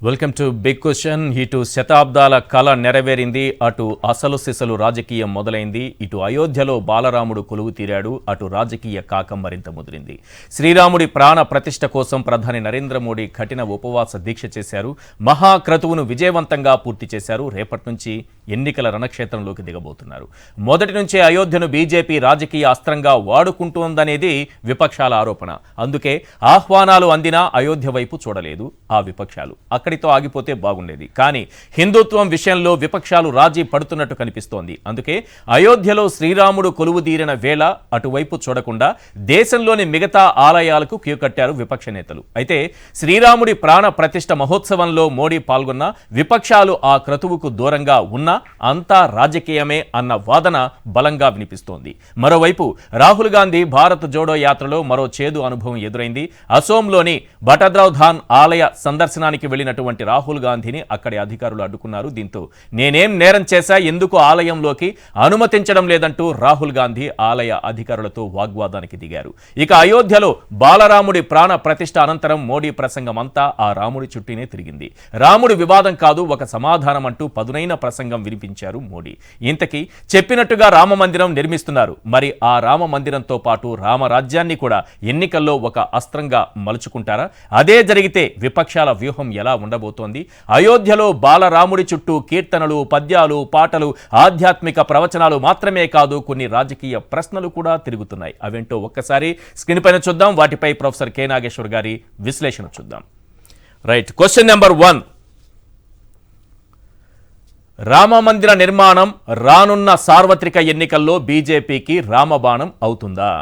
Welcome to big question. ఇటు శతాబ్దాల కళ నెరవేరింది, అటు అసలు సిసలు రాజకీయం మొదలైంది. ఇటు అయోధ్యలో బాలరాముడు కొలువు తీరాడు, అటు రాజకీయ కాకం మరింత ముదిరింది. శ్రీరాముడి ప్రాణ ప్రతిష్ఠ కోసం ప్రధాని నరేంద్ర మోడీ కఠిన ఉపవాస దీక్ష చేశారు. మహాక్రతువును విజయవంతంగా పూర్తి చేశారు. రేపటి నుంచి ఎన్నికల రణక్షేత్రంలోకి దిగబోతున్నారు. మొదటి నుంచే అయోధ్యను బీజేపీ రాజకీయ అస్త్రంగా వాడుకుంటోందనేది విపక్షాల ఆరోపణ. అందుకే ఆహ్వానాలు అందినా అయోధ్య వైపు చూడలేదు ఆ విపక్షాలు. అక్కడితో ఆగిపోతే బాగుండేది. కానీ హిందుత్వం విషయంలో విపక్షాలు రాజీ పడుతున్నట్టు కనిపిస్తోంది. అందుకే అయోధ్యలో శ్రీరాముడు కొలువుదీరిన వేళ అటువైపు చూడకుండా దేశంలోని మిగతా ఆలయాలకు క్యూ కట్టారు విపక్ష నేతలు. అయితే శ్రీరాముడి ప్రాణ ప్రతిష్ఠ మహోత్సవంలో మోడీ పాల్గొన్న విపక్షాలు ఆ క్రతువుకు దూరంగా ఉన్నా అంతా రాజకీయమే అన్న వాదన బలంగా వినిపిస్తోంది. మరోవైపు రాహుల్ గాంధీ భారత్ జోడో యాత్రలో మరో చేదు అనుభవం ఎదురైంది. అసోంలోని బటద్రావ్ ధాన్ ఆలయ సందర్శనానికి వెళ్లినటువంటి రాహుల్ గాంధీని అక్కడి అధికారులు అడ్డుకున్నారు. దీంతో నేనేం నేరం చేశా, ఎందుకు ఆలయంలోకి అనుమతించడం లేదంటూ రాహుల్ గాంధీ ఆలయ అధికారులతో వాగ్వాదానికి దిగారు. ఇక అయోధ్యలో బాలరాముడి ప్రాణ ప్రతిష్ఠ అనంతరం మోడీ ప్రసంగం అంతా ఆ రాముడి చుట్టూనే తిరిగింది. రాముడి వివాదం కాదు, ఒక సమాధానం అంటూ పదునైన ప్రసంగం వినిపించారు మోడీ. ఇంతకీ చెప్పినట్టుగా రామ మందిరం నిర్మిస్తున్నారు. మరి ఆ రామ మందిరంతో పాటు రామరాజ్యాన్ని కూడా ఎన్నికల్లో ఒక అస్త్రంగా మలుచుకుంటారా? అదే జరిగితే విపక్షాల వ్యూహం ఎలా ఉండబోతోంది? అయోధ్యలో బాలరాముడి చుట్టూ కీర్తనలు, పద్యాలు, పాటలు, ఆధ్యాత్మిక ప్రవచనాలు మాత్రమే కాదు, కొన్ని రాజకీయ ప్రశ్నలు కూడా తిరుగుతున్నాయి. అవేంటో ఒక్కసారి స్క్రీన్ పైన చూద్దాం. వాటిపై ప్రొఫెసర్ కె నాగేశ్వర్ గారి విశ్లేషణ చూద్దాం. Right, question number 1. రామమందిర నిర్మాణం రానున్న సార్వత్రిక ఎన్నికల్లో బీజేపీకి రామబాణం అవుతుందా?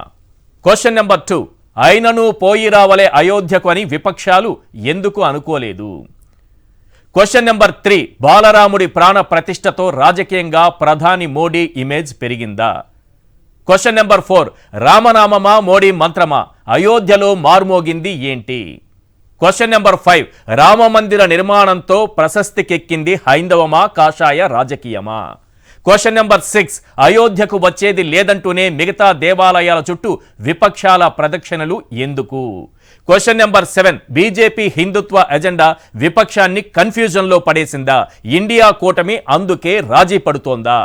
Question number 2. అయినను పోయి రావలే అయోధ్యకు అని విపక్షాలు ఎందుకు అనుకోలేదు? Question number 3. బాలరాముడి ప్రాణ ప్రతిష్టతో రాజకీయంగా ప్రధాని మోడీ ఇమేజ్ పెరిగిందా? Question number 4. రామనామమా మోడీ మంత్రమా? అయోధ్యలో మార్మోగింది ఏంటి? Question number 5. రామమందిర నిర్మాణంతో ప్రశస్తికెక్కింది హైందవమా, కాషాయ రాజకీయమా? Question number 6. అయోధ్యకు వచ్చేది లేదంటూనే మిగతా దేవాలయాల చుట్టూ విపక్షాల ప్రదక్షిణలు ఎందుకు? Question number 7. బీజేపీ హిందుత్వ ఎజెండా విపక్షాన్ని కన్ఫ్యూజన్లో పడేసిందా? ఇండియా కూటమి అందుకే రాజీ పడుతోందా?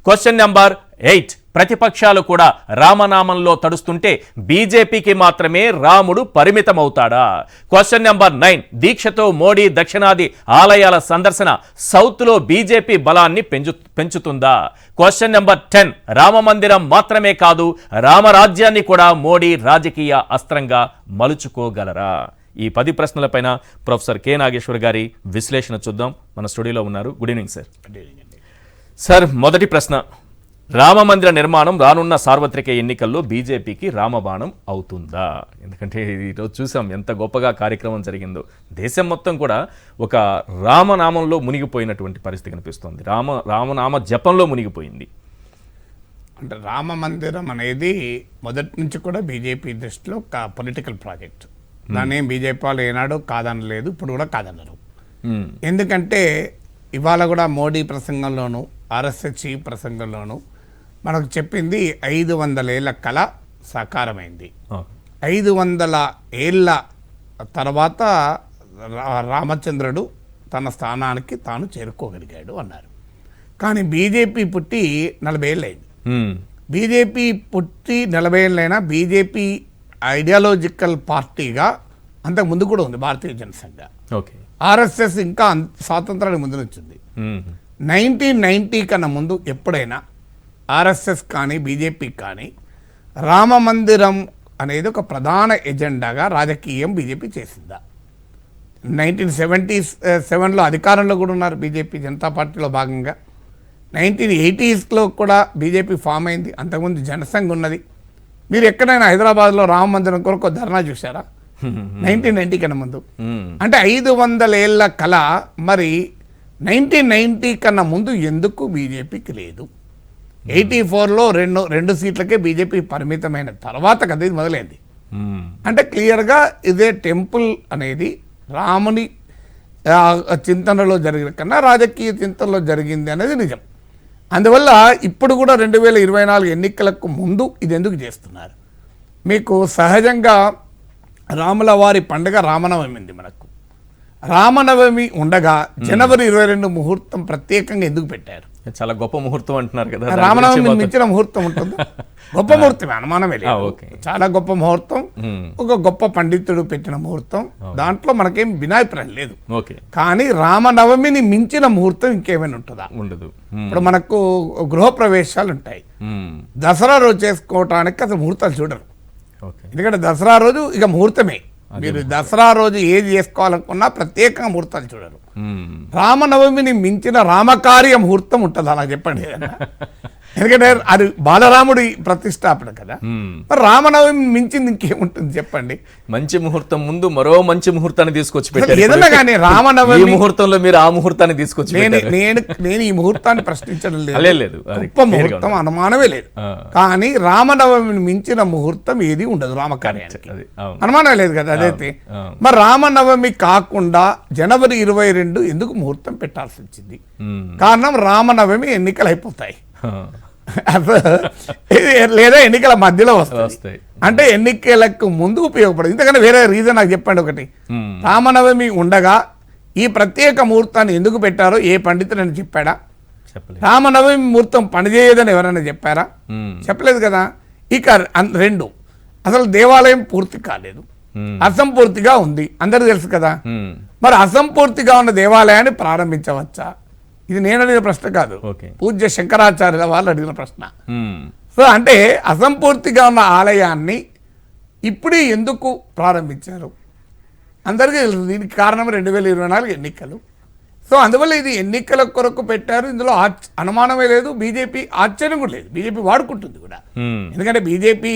Question number 8. ప్రతిపక్షాలు కూడా రామనామంలో తడుస్తుంటే బీజేపీకి మాత్రమే రాముడు పరిమితమవుతాడా? Question number 9. దీక్షతో మోడీ దక్షిణాది ఆలయాల సందర్శన సౌత్లో బీజేపీ బలాన్ని పెంచుతుందా? Question number 10. రామమందిరం మాత్రమే కాదు, రామరాజ్యాన్ని కూడా మోడీ రాజకీయ అస్త్రంగా మలుచుకోగలరా? ఈ 10 ప్రశ్నలపైన ప్రొఫెసర్ కె నాగేశ్వర్ గారి విశ్లేషణ చూద్దాం. మన స్టూడియోలో ఉన్నారు. Good evening sir. సార్, మొదటి ప్రశ్న, రామమందిర నిర్మాణం రానున్న సార్వత్రిక ఎన్నికల్లో బీజేపీకి రామబాణం అవుతుందా? ఎందుకంటే ఈరోజు చూసాం ఎంత గొప్పగా కార్యక్రమం జరిగిందో. దేశం మొత్తం కూడా ఒక రామనామంలో మునిగిపోయినటువంటి పరిస్థితి కనిపిస్తోంది. రామనామ జపంలో మునిగిపోయింది. అంటే రామ మందిరం అనేది మొదటి నుంచి కూడా బీజేపీ దృష్టిలో ఒక పొలిటికల్ ప్రాజెక్ట్. దాన్ని ఏం బీజేపీ వాళ్ళు ఏనాడు కాదనలేదు, ఇప్పుడు కూడా కాదన్నారు. ఎందుకంటే ఇవాళ కూడా మోడీ ప్రసంగంలోనూ ఆర్ఎస్ఎస్ చీఫ్ ప్రసంగంలోనూ మనకు చెప్పింది 500 ఏళ్ల కళ సాకారమైంది. 500 ఏళ్ళ తర్వాత రామచంద్రుడు తన స్థానానికి తాను చేరుకోగలిగాడు అన్నారు. కానీ బీజేపీ పుట్టి 40 ఏళ్ళైంది. బీజేపీ పుట్టి 40 ఏళ్ళైనా బీజేపీ ఐడియాలజికల్ పార్టీగా అంతకు ముందు కూడా ఉంది భారతీయ జనసంఘ. ఆర్ఎస్ఎస్ ఇంకా స్వాతంత్రానికి ముందు నుంచి ఉంది. 1990 కన్నా ముందు ఎప్పుడైనా ఆర్ఎస్ఎస్ కానీ బీజేపీ కానీ రామ మందిరం అనేది ఒక ప్రధాన ఎజెండాగా రాజకీయం బీజేపీ చేసిందా? 1977లో అధికారంలో కూడా ఉన్నారు బీజేపీ జనతా పార్టీలో భాగంగా. 1980స్లో కూడా బీజేపీ ఫామ్ అయింది. అంతకుముందు జనసంఘ్ ఉన్నది. మీరు ఎక్కడైనా హైదరాబాద్లో రామ మందిరం కొరకు ధర్నా చూసారా? 1990 కన్నా ముందు. అంటే 500 ఏళ్ళ కళ మరి 1990 కన్నా ముందు ఎందుకు బీజేపీకి లేదు? 84లో రెండు సీట్లకే బీజేపీ పరిమితమైన తర్వాత కదా ఇది మొదలైంది. అంటే క్లియర్గా ఇదే టెంపుల్ అనేది రాముని చింతనలో జరిగిన కన్నా రాజకీయ చింతనలో జరిగింది అనేది నిజం. అందువల్ల ఇప్పుడు కూడా 2024 ఎన్నికలకు ముందు ఇది ఎందుకు చేస్తున్నారు? మీకు సహజంగా రాముల వారి పండుగ రామనవమి ఉంది. మనకు రామనవమి ఉండగా జనవరి 22 ముహూర్తం ప్రత్యేకంగా ఎందుకు పెట్టారు? చాలా గొప్ప ముహూర్తం అంటున్నారు కదా, రామనవమి మించిన ముహూర్తం ఉంటుంది? గొప్ప ముహూర్తమే, అనుమానమే లేదు. చాలా గొప్ప ముహూర్తం, ఒక గొప్ప పండితుడు పెట్టిన ముహూర్తం, దాంట్లో మనకేం భిన్నాభిప్రాయం లేదు. కానీ రామనవమిని మించిన ముహూర్తం ఇంకేమైనా ఉంటుందా? ఉండదు. ఇప్పుడు మనకు గృహప్రవేశాలు ఉంటాయి, దసరా రోజు చేసుకోవటానికి అసలు ముహూర్తాలు చూడరు. ఎందుకంటే దసరా రోజు ఇక ముహూర్తమే, మీరు దసరా రోజు ఏది చేసుకోవాలనుకున్నా ప్రత్యేకంగా ముహూర్తాలు చూడరు. రామనవమిని మించిన రామకార్య ముహూర్తం ఉంటుంది, అలా చెప్పండి ఏదన్నా. ఎందుకంటే అది బాలరాముడి ప్రతిష్టాపన కదా, మరి రామనవమి మించింది ఇంకేముంటుంది చెప్పండి? మంచి ముహూర్తం ముందు మరో మంచి ముహూర్తాన్ని తీసుకొచ్చి పెట్టారు. ఏదన్నా కానీ రామనవమి ముహూర్తంలో మీరు ఆ ముహూర్తాన్ని తీసుకొచ్చి నేను ఈ ముహూర్తాన్ని ప్రశ్నించడం లేదు, గొప్ప ముహూర్తం అనుమానమే లేదు. కానీ రామనవమిని మించిన ముహూర్తం ఏది ఉండదు రామకార్యానికి, అనుమానం లేదు కదా. అదైతే మరి రామనవమి కాకుండా జనవరి 22 ఎందుకు ముహూర్తం పెట్టాల్సి వచ్చింది? కారణం రామనవమి ఎన్నికలు అయిపోతాయి లేదా ఎన్నికల మధ్యలో వస్తాయి, అంటే ఎన్నికలకు ముందు ఉపయోగపడదు. ఇంతకంటే వేరే రీజన్ నాకు చెప్పండి ఒకటి. రామనవమి ఉండగా ఈ ప్రత్యేక ముహూర్తాన్ని ఎందుకు పెట్టారో ఏ పండితుడు అని చెప్పాడా? రామనవమి ముహూర్తం పనిచేయదని ఎవరైనా చెప్పారా? చెప్పలేదు కదా. ఇక 2, అసలు దేవాలయం పూర్తి కాలేదు, అసంపూర్తిగా ఉంది, అందరూ తెలుసు కదా. మరి అసంపూర్తిగా ఉన్న దేవాలయాన్ని ప్రారంభించవచ్చా? ఇది నేను అడిగిన ప్రశ్న కాదు, పూజ్య శంకరాచార్యుల వాళ్ళు అడిగిన ప్రశ్న. సో అంటే అసంపూర్తిగా ఉన్న ఆలయాన్ని ఇప్పుడే ఎందుకు ప్రారంభించారు? అందరికీ తెలుసు దీనికి కారణం 2024 ఎన్నికలు. సో అందువల్ల ఇది ఎన్నికల కొరకు పెట్టారు, ఇందులో అనుమానమే లేదు, బీజేపీ ఆశ్చర్యం కూడా లేదు, బీజేపీ వాడుకుంటుంది కూడా. ఎందుకంటే బీజేపీ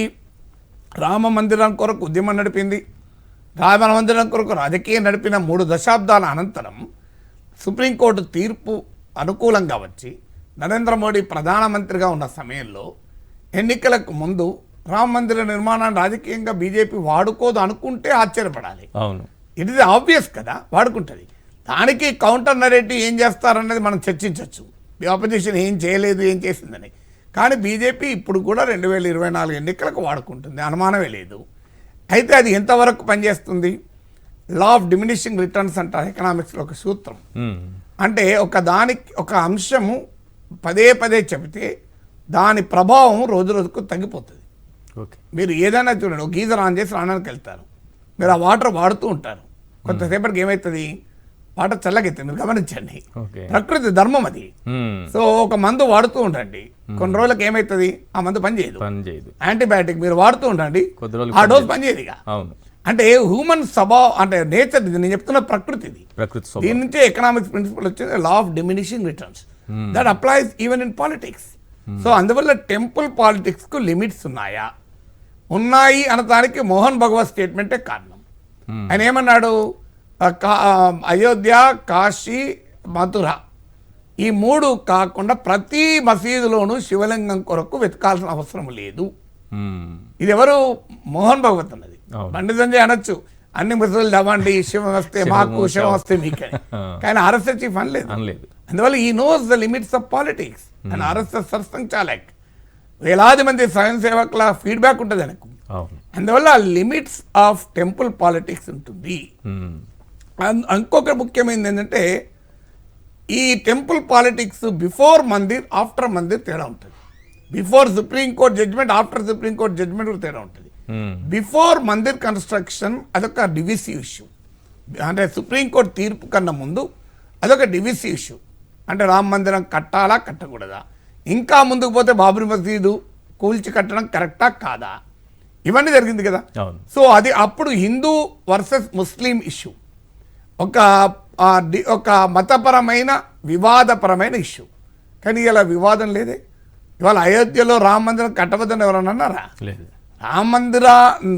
రామ మందిరం కొరకు ఉద్యమం నడిపింది, రామ మందిరం కొరకు రాజకీయం నడిపిన 3 దశాబ్దాల అనంతరం సుప్రీంకోర్టు తీర్పు అనుకూలంగా వచ్చి నరేంద్ర మోడీ ప్రధానమంత్రిగా ఉన్న సమయంలో ఎన్నికలకు ముందు రామ మందిర నిర్మాణాన్ని రాజకీయంగా బీజేపీ వాడుకోదు అనుకుంటే ఆశ్చర్యపడాలి. ఇట్ ఇస్ ఆబ్వియస్ కదా, వాడుకుంటుంది. దానికి కౌంటర్ నరేటివ్ ఏం చేస్తారన్నది మనం చర్చించవచ్చు, ఆపోజిషన్ ఏం చేయలేదు ఏం చేసిందని. కానీ బీజేపీ ఇప్పుడు కూడా 2024 ఎన్నికలకు వాడుకుంటుంది, అనుమానమే లేదు. అయితే అది ఎంతవరకు పనిచేస్తుంది? లా ఆఫ్ డిమినిషింగ్ రిటర్న్స్ అంటారు ఎకనామిక్స్లో ఒక సూత్రం. అంటే ఒక అంశము పదే పదే చెబితే దాని ప్రభావం రోజు రోజుకు తగ్గిపోతుంది. మీరు ఏదైనా చూడండి, ఒక గీజర్ ఆన్ చేసి స్నానానికి వెళ్తారు, మీరు ఆ వాటర్ వాడుతూ ఉంటారు, కొంతసేపటికి ఏమవుతుంది? వాటర్ చల్లగైతుంది. మీరు గమనించండి, ప్రకృతి ధర్మం అది. సో ఒక మందు వాడుతూ ఉండండి, కొన్ని రోజులకు ఏమవుతుంది? ఆ మందు పనిచేయదు. యాంటీబయాటిక్ మీరు వాడుతూ ఉండండి, ఆ డోస్ పనిచేయదుగా. అంటే హ్యూమన్ స్వభావం, అంటే నేచర్, నేను చెప్తున్న ప్రకృతిది. దీని నుంచే ఎకనామిక్స్ ప్రిన్సిపల్ వచ్చేది law of diminishing returns, that applies even in politics. So అందువల్ల టెంపుల్ పాలిటిక్స్ కు లిమిట్స్ ఉన్నాయా? ఉన్నాయి అనడానికి మోహన్ భగవత్ స్టేట్మెంటే కారణం. ఆయన ఏమన్నాడు? అయోధ్య, కాశీ, మథుర ఈ 3 కాకుండా ప్రతి మసీదులోనూ శివలింగం కొరకు వెతకాల్సిన అవసరం లేదు. ఇది ఎవరు? మోహన్ భగవత్ అన్నది. బండి సంజయ్ అనొచ్చు, అన్ని మసీదులు దవ్వండి, శివం వస్తే మాకు, శివం వస్తే మీకే. కానీ ఆర్ఎస్ఎస్ చీఫ్ అనలేదు. అందువల్ల ఈ knows the limits of politics and RSS sarsanghchalak వేలాది మంది స్వయం సేవకుల ఫీడ్బ్యాక్ ఉంటుంది ఆయనకు. అందువల్ల లిమిట్స్ ఆఫ్ టెంపుల్ పాలిటిక్స్ ఉంటుంది. ఇంకొక ముఖ్యమైనది ఏంటంటే ఈ temple politics before mandir, after mandir తేడా ఉంటుంది. Before supreme court judgement, after supreme court judgement కూడా తేడా ఉంటుంది. బిఫోర్ మందిర్ కన్స్ట్రక్షన్ అదొక డివిసివ్ ఇష్యూ, అంటే సుప్రీంకోర్టు తీర్పు కన్నా ముందు అదొక డివిసివ్ ఇష్యూ. అంటే రామ మందిరం కట్టాలా కట్టకూడదా, ఇంకా ముందుకు పోతే బాబ్రీ మసీదు కూల్చి కట్టడం కరెక్టా కాదా, ఇవన్నీ జరిగింది కదా. సో అది అప్పుడు హిందూ వర్సెస్ ముస్లిం ఇష్యూ, ఒక మతపరమైన వివాదపరమైన ఇష్యూ. కానీ ఇలా వివాదం లేదే. ఇవాళ అయోధ్యలో రామ మందిరం కట్టవద్దని ఎవరన్నా అన్నారా? లేదు. రామ మందిర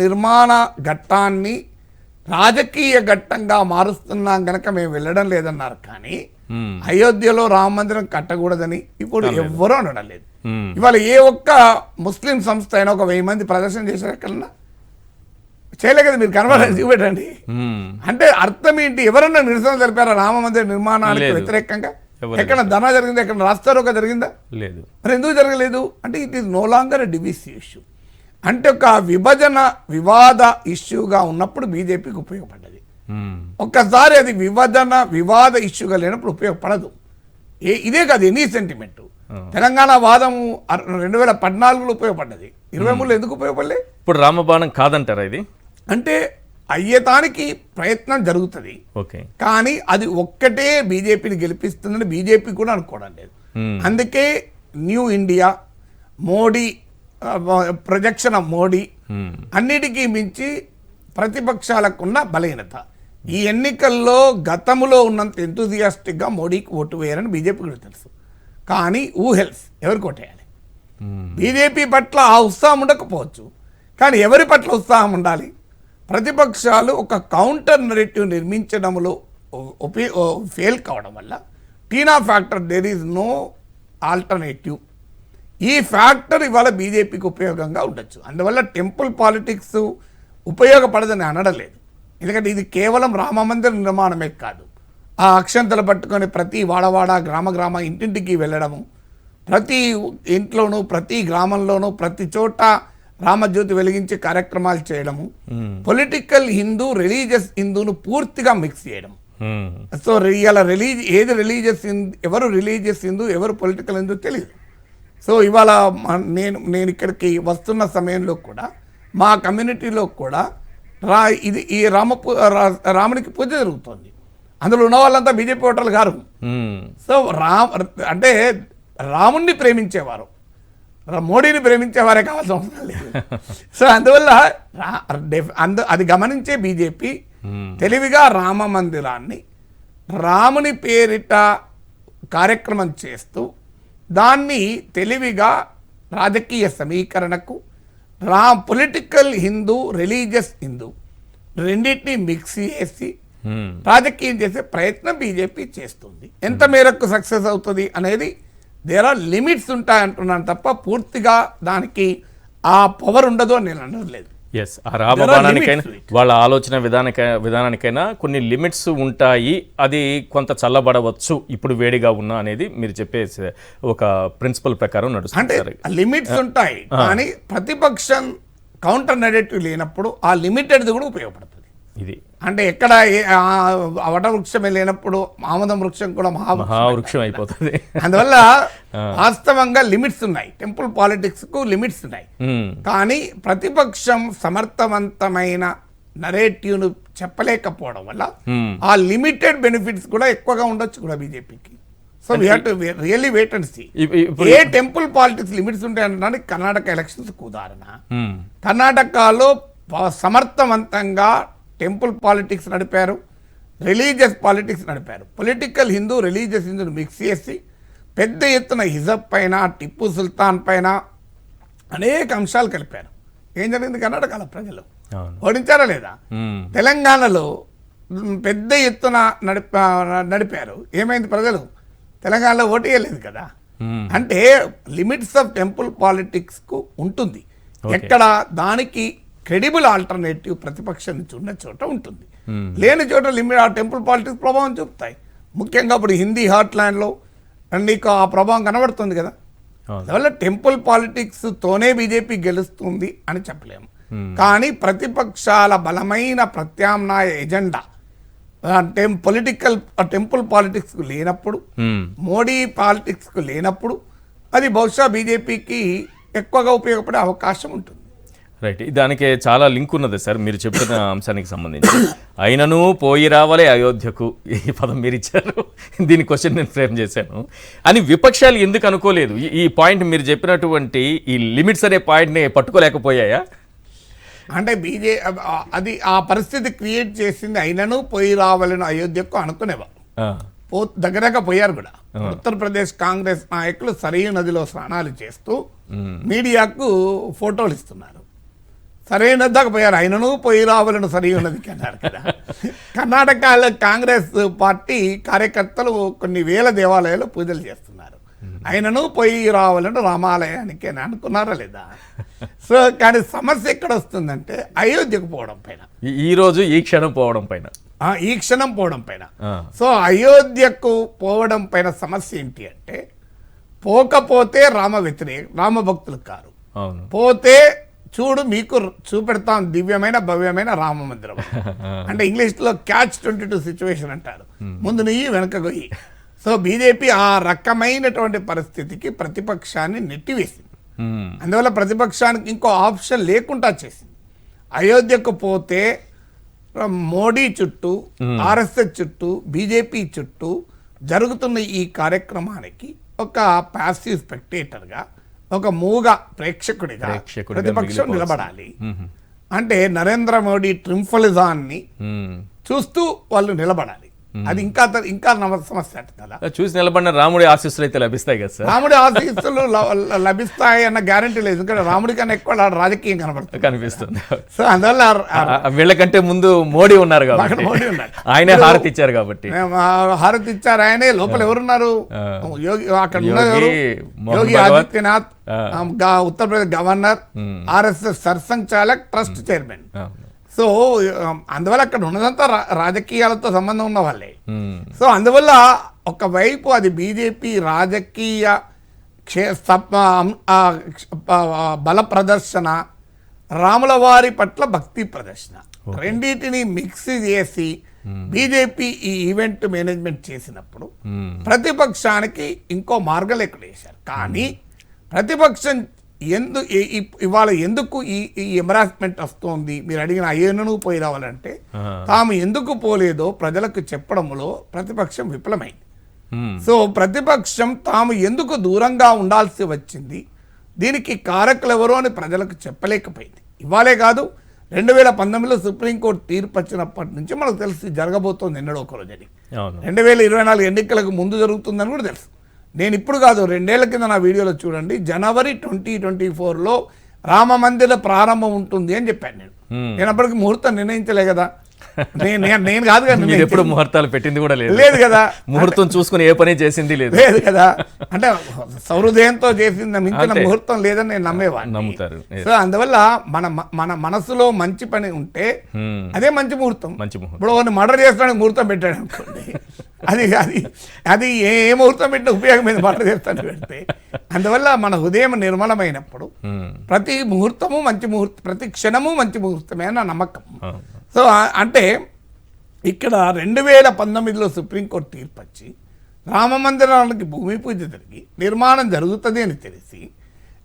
నిర్మాణ ఘట్టాన్ని రాజకీయ ఘట్టంగా మారుస్తున్నాం గనక మేము వెళ్ళడం లేదన్నారు. కానీ అయోధ్యలో రామ మందిరం కట్టకూడదని ఇప్పుడు ఎవ్వరూ అనడం లేదు. ఇవాళ ఏ ఒక్క ముస్లిం సంస్థ అయినా ఒక 1000 మంది ప్రదర్శన చేశారు, ఎక్కడన్నా చేయలే కదా. మీరు కనబడాలి, చూపెట్టండి. అంటే అర్థం ఏంటి? ఎవరన్నా నిరసన తెలిపారా రామ మందిర నిర్మాణానికి వ్యతిరేకంగా? ఎక్కడ ధర్నా జరిగిందా? ఎక్కడ రాస్తారోక జరిగిందా? లేదు. మరి ఎందుకు జరగలేదు అంటే it is no longer a divisive issue. అంటే ఒక విభజన వివాద ఇష్యూగా ఉన్నప్పుడు బీజేపీకి ఉపయోగపడ్డది. ఒక్కసారి అది వివాద ఇష్యూగా లేనప్పుడు ఉపయోగపడదు. ఇదే కాదు ఎనీ సెంటిమెంట్. తెలంగాణ వాదం 2014లో ఉపయోగపడ్డది, 23లో ఎందుకు ఉపయోగపడలే? ఇప్పుడు రామబాణం కాదంటారా ఇది? అంటే అయ్యేతానికి ప్రయత్నం జరుగుతుంది, కానీ అది ఒక్కటే బీజేపీని గెలిపిస్తుందని బీజేపీ కూడా అనుకోవడం లేదు. అందుకే new India, Modi projection of Modi, అన్నిటికీ మించి ప్రతిపక్షాలకున్న బలహీనత. ఈ ఎన్నికల్లో గతంలో ఉన్నంత ఎంతూజియాస్టిక్గా మోడీకి ఓటు వేయాలని బీజేపీ కూడా తెలుసు, కానీ హెల్స్ ఎవరికి ఓటేయాలి? బీజేపీ పట్ల ఆ ఉత్సాహం ఉండకపోవచ్చు, కానీ ఎవరి పట్ల ఉత్సాహం ఉండాలి? ప్రతిపక్షాలు ఒక కౌంటర్ నెరేటివ్ నిర్మించడంలో ఫెయిల్ కావడం వల్ల TINA factor, there is no alternative. ఈ ఫ్యాక్టర్ ఇవాళ బీజేపీకి ఉపయోగంగా ఉండొచ్చు. అందువల్ల టెంపుల్ పాలిటిక్స్ ఉపయోగపడదని అనడలేదు, ఎందుకంటే ఇది కేవలం రామమందిర నిర్మాణమే కాదు. ఆ అక్షంతలు పట్టుకొని ప్రతి వాడవాడ, గ్రామ ఇంటింటికి వెళ్ళడము, ప్రతి ఇంట్లోనూ, ప్రతి గ్రామంలోనూ, ప్రతి చోట రామజ్యోతి వెలిగించే కార్యక్రమాలు చేయడము, పొలిటికల్ హిందూ, రిలీజియస్ హిందూను పూర్తిగా మిక్స్ చేయడం. సో ఇవాళ ఏది రిలీజియస్ హిందూ, ఎవరు రిలీజియస్ హిందూ, ఎవరు పొలిటికల్ హిందూ తెలియదు. సో ఇవాళ నేను ఇక్కడికి వస్తున్న సమయంలో కూడా మా కమ్యూనిటీలో కూడా ఈ రామునికి పూజ జరుగుతుంది. అందులో ఉన్న వాళ్ళంతా బీజేపీ ఓటర్లు గారు. సో అంటే రాముణ్ణి ప్రేమించేవారు, మోడీని ప్రేమించేవారే కావాల్సిన అవసరం లేదు. సో అందువల్ల అది గమనించే బీజేపీ తెలివిగా రామ మందిరాన్ని రాముని పేరిట కార్యక్రమం చేస్తూ దాన్ని తెలివిగా రాజకీయ సమీకరణకు పొలిటికల్ హిందూ, రిలీజియస్ హిందూ రెండింటినీ మిక్స్ చేసి రాజకీయం చేసే ప్రయత్నం బీజేపీ చేస్తుంది. ఎంత మేరకు సక్సెస్ అవుతుంది అనేది దేర్ ఆర్ లిమిట్స్ ఉంటాయంటున్నాను తప్ప పూర్తిగా దానికి ఆ పవర్ ఉండదు అని నేను అనలేదు. ఎస్, ఆ రామబాణానికైనా వాళ్ళ ఆలోచన విధానానికైనా కొన్ని లిమిట్స్ ఉంటాయి, అది కొంత చల్లబడవచ్చు ఇప్పుడు వేడిగా ఉన్నా అనేది మీరు చెప్పే ఒక ప్రిన్సిపల్ ప్రకారం నడుస్తుంది. అంటే లిమిట్స్ ఉంటాయి, కానీ ప్రతిపక్షం కౌంటర్ నెరేటివ్ లేనప్పుడు ఆ లిమిటెడ్ది కూడా ఉపయోగపడుతుంది. ఇది అంటే ఎక్కడ వట వృక్షమే లేనప్పుడు ఆమదం వృక్షం కూడా మహావృక్షం అయిపోతుంది. అందువల్ల వాస్తవంగా లిమిట్స్ ఉన్నాయి, టెంపుల్ పాలిటిక్స్ కు లిమిట్స్ ఉన్నాయి. కానీ ప్రతిపక్షం సమర్థవంతమైన నరేటివ్ను చెప్పలేకపోవడం వల్ల ఆ లిమిటెడ్ బెనిఫిట్స్ కూడా ఎక్కువగా ఉండొచ్చు కూడా బీజేపీకి. So we have to really wait and see. ఏ టెంపుల్ పాలిటిక్స్ లిమిట్స్ ఉంటాయనడానికి కర్ణాటక ఎలక్షన్స్ ఉదాహరణ. కర్ణాటకలో సమర్థవంతంగా టెంపుల్ పాలిటిక్స్ నడిపారు, రిలీజియస్ పాలిటిక్స్ నడిపారు. పొలిటికల్ హిందూ, రిలీజియస్ హిందూని మిక్స్ చేసి పెద్ద ఎత్తున హిజబ్ పైన, టిప్పు సుల్తాన్ పైన అనేక అంశాలు కలిపారు. ఏం జరిగింది? కర్ణాటకలో ప్రజలు ఓడించారా లేదా? తెలంగాణలో పెద్ద ఎత్తున నడిపారు, ఏమైంది? ప్రజలు తెలంగాణలో ఓటు వేయలేదు కదా. అంటే లిమిట్స్ ఆఫ్ టెంపుల్ పాలిటిక్స్ కు ఉంటుంది. ఎక్కడ దానికి క్రెడిబుల్ ఆల్టర్నేటివ్ ప్రతిపక్షం నుంచి ఉన్న చోట ఉంటుంది, లేని చోట లిమిట్ ఆ టెంపుల్ పాలిటిక్స్ ప్రభావం చూపుతాయి. ముఖ్యంగా ఇప్పుడు హిందీ హార్ట్ ల్యాండ్లో నీకు ఆ ప్రభావం కనబడుతుంది కదా. అందువల్ల టెంపుల్ పాలిటిక్స్ తోనే బీజేపీ గెలుస్తుంది అని చెప్పలేము. కానీ ప్రతిపక్షాల బలమైన ప్రత్యామ్నాయ ఎజెండా టెంపుల్ పాలిటిక్స్ కు లేనప్పుడు, మోడీ పాలిటిక్స్ కు లేనప్పుడు అది బహుశా బీజేపీకి ఎక్కువగా ఉపయోగపడే అవకాశం ఉంటుంది. రైట్, దానికి చాలా లింక్ ఉన్నది సార్ మీరు చెప్పిన అంశానికి సంబంధించి. అయినను పోయి రావాలి అయోధ్యకు, ఈ పదం మీరు ఇచ్చారు, దీని క్వశ్చన్ నేను ఫ్రేమ్ చేశాను అని విపక్షాలు ఎందుకు అనుకోలేదు? ఈ పాయింట్ మీరు చెప్పినటువంటి ఈ లిమిట్స్ అనే పాయింట్ని పట్టుకోలేకపోయాయా? అంటే అది ఆ పరిస్థితి క్రియేట్ చేసింది. అయినను పోయి రావాలని అయోధ్యకు అనుకునేవారు, దగ్గరగా పోయారు కూడా. ఉత్తరప్రదేశ్ కాంగ్రెస్ నాయకులు సరయూ నదిలో స్నానాలు చేస్తూ మీడియాకు ఫోటోలు ఇస్తున్నారు. సరైన దాకా పోయారు, అయినను పోయి రావాలని సరయూ నదికి అన్నారు కదా. కర్ణాటకలో కాంగ్రెస్ పార్టీ కార్యకర్తలు కొన్ని వేల దేవాలయాలు పూజలు చేస్తున్నారు, అయినను పోయి రావాలని రామాలయానికి అని అనుకున్నారా లేదా? సో కానీ సమస్య ఎక్కడ వస్తుందంటే అయోధ్యకు పోవడం పైన, ఈ రోజు ఈ క్షణం పోవడం పైన, ఈ క్షణం పోవడం పైన. సో అయోధ్యకు పోవడం పైన సమస్య ఏంటి అంటే, పోకపోతే రామ భక్తులు కారు, పోతే చూడు మీకు చూపెడతాం దివ్యమైన భవ్యమైన రామ మందిరం. అంటే ఇంగ్లీష్లో క్యాచ్ 22 సిచ్యువేషన్ అంటారు, ముందు నెయ్యి వెనక గొయ్యి. సో బీజేపీ ఆ రకమైనటువంటి పరిస్థితికి ప్రతిపక్షాన్ని నెట్టివేసింది. అందువల్ల ప్రతిపక్షానికి ఇంకో ఆప్షన్ లేకుండా చేసింది. అయోధ్యకు పోతే మోడీ చుట్టూ, ఆర్ఎస్ఎస్ చుట్టూ, బీజేపీ చుట్టూ జరుగుతున్న ఈ కార్యక్రమానికి ఒక ప్యాసివ్ స్పెక్టేటర్గా, ఒక మూగ ప్రేక్షకుడిగా ప్రతిపక్షం నిలబడాలి. అంటే నరేంద్ర మోడీ ట్రింఫలిజాన్ని చూస్తూ వాళ్ళు నిలబడాలి. అది ఇంకా సమస్య కదా. చూసి నిలబడిన రాముడి ఆశీస్సులు అయితే లభిస్తాయి కదా సార్? రాముడి ఆశీస్సులు లభిస్తాయి అన్న గ్యారంటీ లేదు, ఎందుకంటే రాముడి కన్నా ఎక్కువ రాజకీయం కనిపిస్తుంది. సో అందువల్ల వీళ్ళకంటే ముందు మోడీ ఉన్నారు కాబట్టి, మోడీ ఉన్నారు, ఆయనే హారతి ఇచ్చారు కాబట్టి. హారతి ఇచ్చారు ఆయనే. లోపల ఎవరున్నారు? అక్కడ Yogi Adityanath, Uttar Pradesh governor, RSS Sarsanghchalak, trust chairman. So అందువల్ల అక్కడ ఉన్నదంతా రాజకీయాలతో సంబంధం ఉన్న వాళ్ళే. సో అందువల్ల ఒకవైపు అది బీజేపీ రాజకీయ బల ప్రదర్శన, రాముల వారి పట్ల భక్తి ప్రదర్శన, రెండింటిని మిక్స్ చేసి బీజేపీ ఈ ఈవెంట్ మేనేజ్మెంట్ చేసినప్పుడు ప్రతిపక్షానికి ఇంకో మార్గం ఎక్కడ వేశారు. కానీ ప్రతిపక్షం ఇవాళ ఎందుకు ఈ ఎంబరాస్మెంట్ వస్తోంది మీరు అడిగిన అయ్యేను పోయి రావాలంటే, తాము ఎందుకు పోలేదో ప్రజలకు చెప్పడంలో ప్రతిపక్షం విఫలమైంది. సో ప్రతిపక్షం తాము ఎందుకు దూరంగా ఉండాల్సి వచ్చింది, దీనికి కారకులు ఎవరో అని ప్రజలకు చెప్పలేకపోయింది. ఇవాళే కాదు, 2019లో సుప్రీంకోర్టు తీర్పు వచ్చినప్పటి నుంచి మనకు తెలిసి జరగబోతోంది ఎన్నడో ఒక రోజని. 2024 ఎన్నికలకు ముందు జరుగుతుందని కూడా తెలుసు. నేను ఇప్పుడు కాదు, 2 ఏళ్ల కింద నా వీడియోలో చూడండి, జనవరి 2024లో రామ మందిర ప్రారంభం ఉంటుంది అని చెప్పాను. నేను అప్పటికి ముహూర్తం నిర్ణయించలే కదా. నేను కాదు కదా, ఎప్పుడు ముహూర్తాలు పెట్టింది కూడా లేదు కదా, ముహూర్తం చూసుకుని ఏ పని చేసింది లేదు కదా. అంటే సౌహృదయంతో చేసింది మించిన ముహూర్తం లేదని నేను నమ్మేవాడిని. సో అందువల్ల మన మనసులో మంచి పని ఉంటే అదే మంచి ముహూర్తం. ఇప్పుడు వాడిని మర్డర్ చేస్తానికి ముహూర్తం పెట్టాడు అనుకోండి, అది ఏ ముహూర్తం పెట్టిన ఉపయోగం మీద మర్డర్ చేస్తాను పెడితే. అందువల్ల మన హృదయం నిర్మలమైనప్పుడు ప్రతి ముహూర్తము మంచి ముహూర్తం, ప్రతి క్షణము మంచి ముహూర్తమే నా నమ్మకం. సో అంటే ఇక్కడ 2019లో సుప్రీంకోర్టు తీర్పు వచ్చి రామ మందిరానికి భూమి పూజ జరిగి నిర్మాణం జరుగుతుంది అని తెలిసి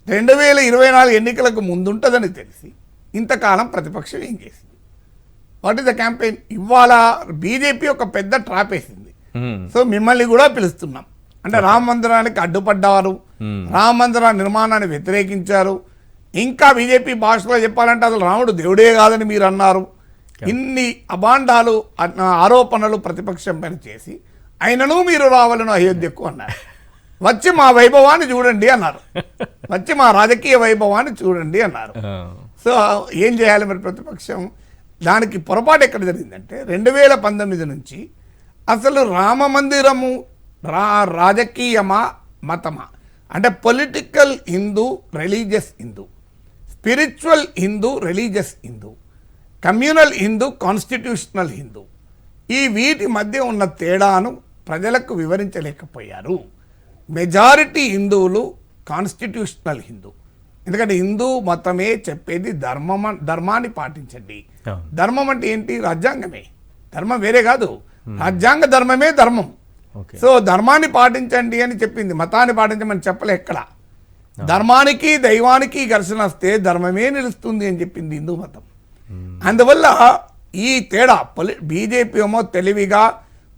2024 ఎన్నికలకు ముందుంటుందని తెలిసి ఇంతకాలం ప్రతిపక్షం ఏం చేసింది? What is the campaign? ఇవాళ బీజేపీ ఒక పెద్ద ట్రాప్ వేసింది. సో మిమ్మల్ని కూడా పిలుస్తున్నాం అంటే రామ మందిరానికి అడ్డుపడ్డారు, రామ మందిర నిర్మాణాన్ని వ్యతిరేకించారు. ఇంకా బీజేపీ భాషలో చెప్పాలంటే అసలు రాముడు దేవుడే కాదని మీరు అన్నారు. ఇన్ని అభాండాలు ఆరోపణలు ప్రతిపక్షం పైన చేసి అయినను మీరు రావాలను అయోధ్యకు అన్నారు. వచ్చి మా వైభవాన్ని చూడండి అన్నారు, వచ్చి మా రాజకీయ వైభవాన్ని చూడండి అన్నారు. సో ఏం చేయాలి మరి ప్రతిపక్షం? దానికి పొరపాటు ఎక్కడ జరిగిందంటే 2019 నుంచి అసలు రామ మందిరము రాజకీయమా మతమా అంటే political Hindu, religious Hindu, spiritual Hindu, religious Hindu, communal Hindu, constitutional Hindu, ఈ వీటి మధ్య ఉన్న తేడాను ప్రజలకు వివరించలేకపోయారు. మెజారిటీ హిందువులు కాన్స్టిట్యూషనల్ హిందూ, ఎందుకంటే హిందూ మతమే చెప్పేది ధర్మాన్ని పాటించండి. ధర్మం అంటే ఏంటి? రాజ్యాంగమే. ధర్మం వేరే కాదు, రాజ్యాంగ ధర్మమే ధర్మం. సో ధర్మాన్ని పాటించండి అని చెప్పింది, మతాన్ని పాటించమని చెప్పలే ఎక్కడ. ధర్మానికి దైవానికి ఘర్షణ వస్తే ధర్మమే నిలుస్తుంది అని చెప్పింది హిందూ మతం. అందువల్ల ఈ తేడా బీజేపీ ఏమో తెలివిగా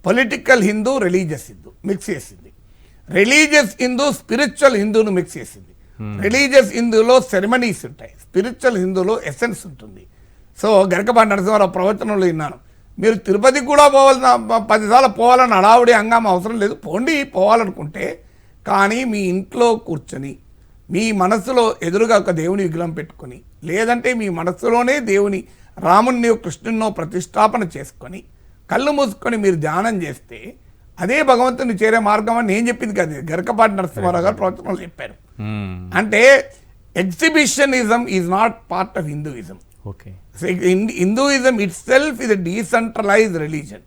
political Hindu, religious Hindu mix చేసింది. రిలీజియస్ హిందూ స్పిరిచువల్ హిందూను మిక్స్ చేసింది. రిలీజియస్ హిందూలో సెరమనీస్ ఉంటాయి, స్పిరిచువల్ హిందూలో ఎసెన్స్ ఉంటుంది. సో గరికపాటి నరసింహారావు ప్రవచనంలో విన్నాను, మీరు తిరుపతి కూడా పోవాలన్న 10 సార్లు పోవాలని హడావుడి హంగామా అవసరం లేదు, పోండి పోవాలనుకుంటే. కానీ మీ ఇంట్లో కూర్చొని మీ మనసులో ఎదురుగా ఒక దేవుని విగ్రహం పెట్టుకొని, లేదంటే మీ మనసులోనే దేవుని రాముణ్ణి కృష్ణున్నో ప్రతిష్టాపన చేసుకొని కళ్ళు మూసుకొని మీరు ధ్యానం చేస్తే అదే భగవంతుని చేరే మార్గం అని నేను చెప్పింది కదా, గరికపాటి నరసింహారావు గారు ప్రవచనాలు చెప్పారు. అంటే exhibitionism is not part of Hinduism. Hinduism itself is a decentralised religion.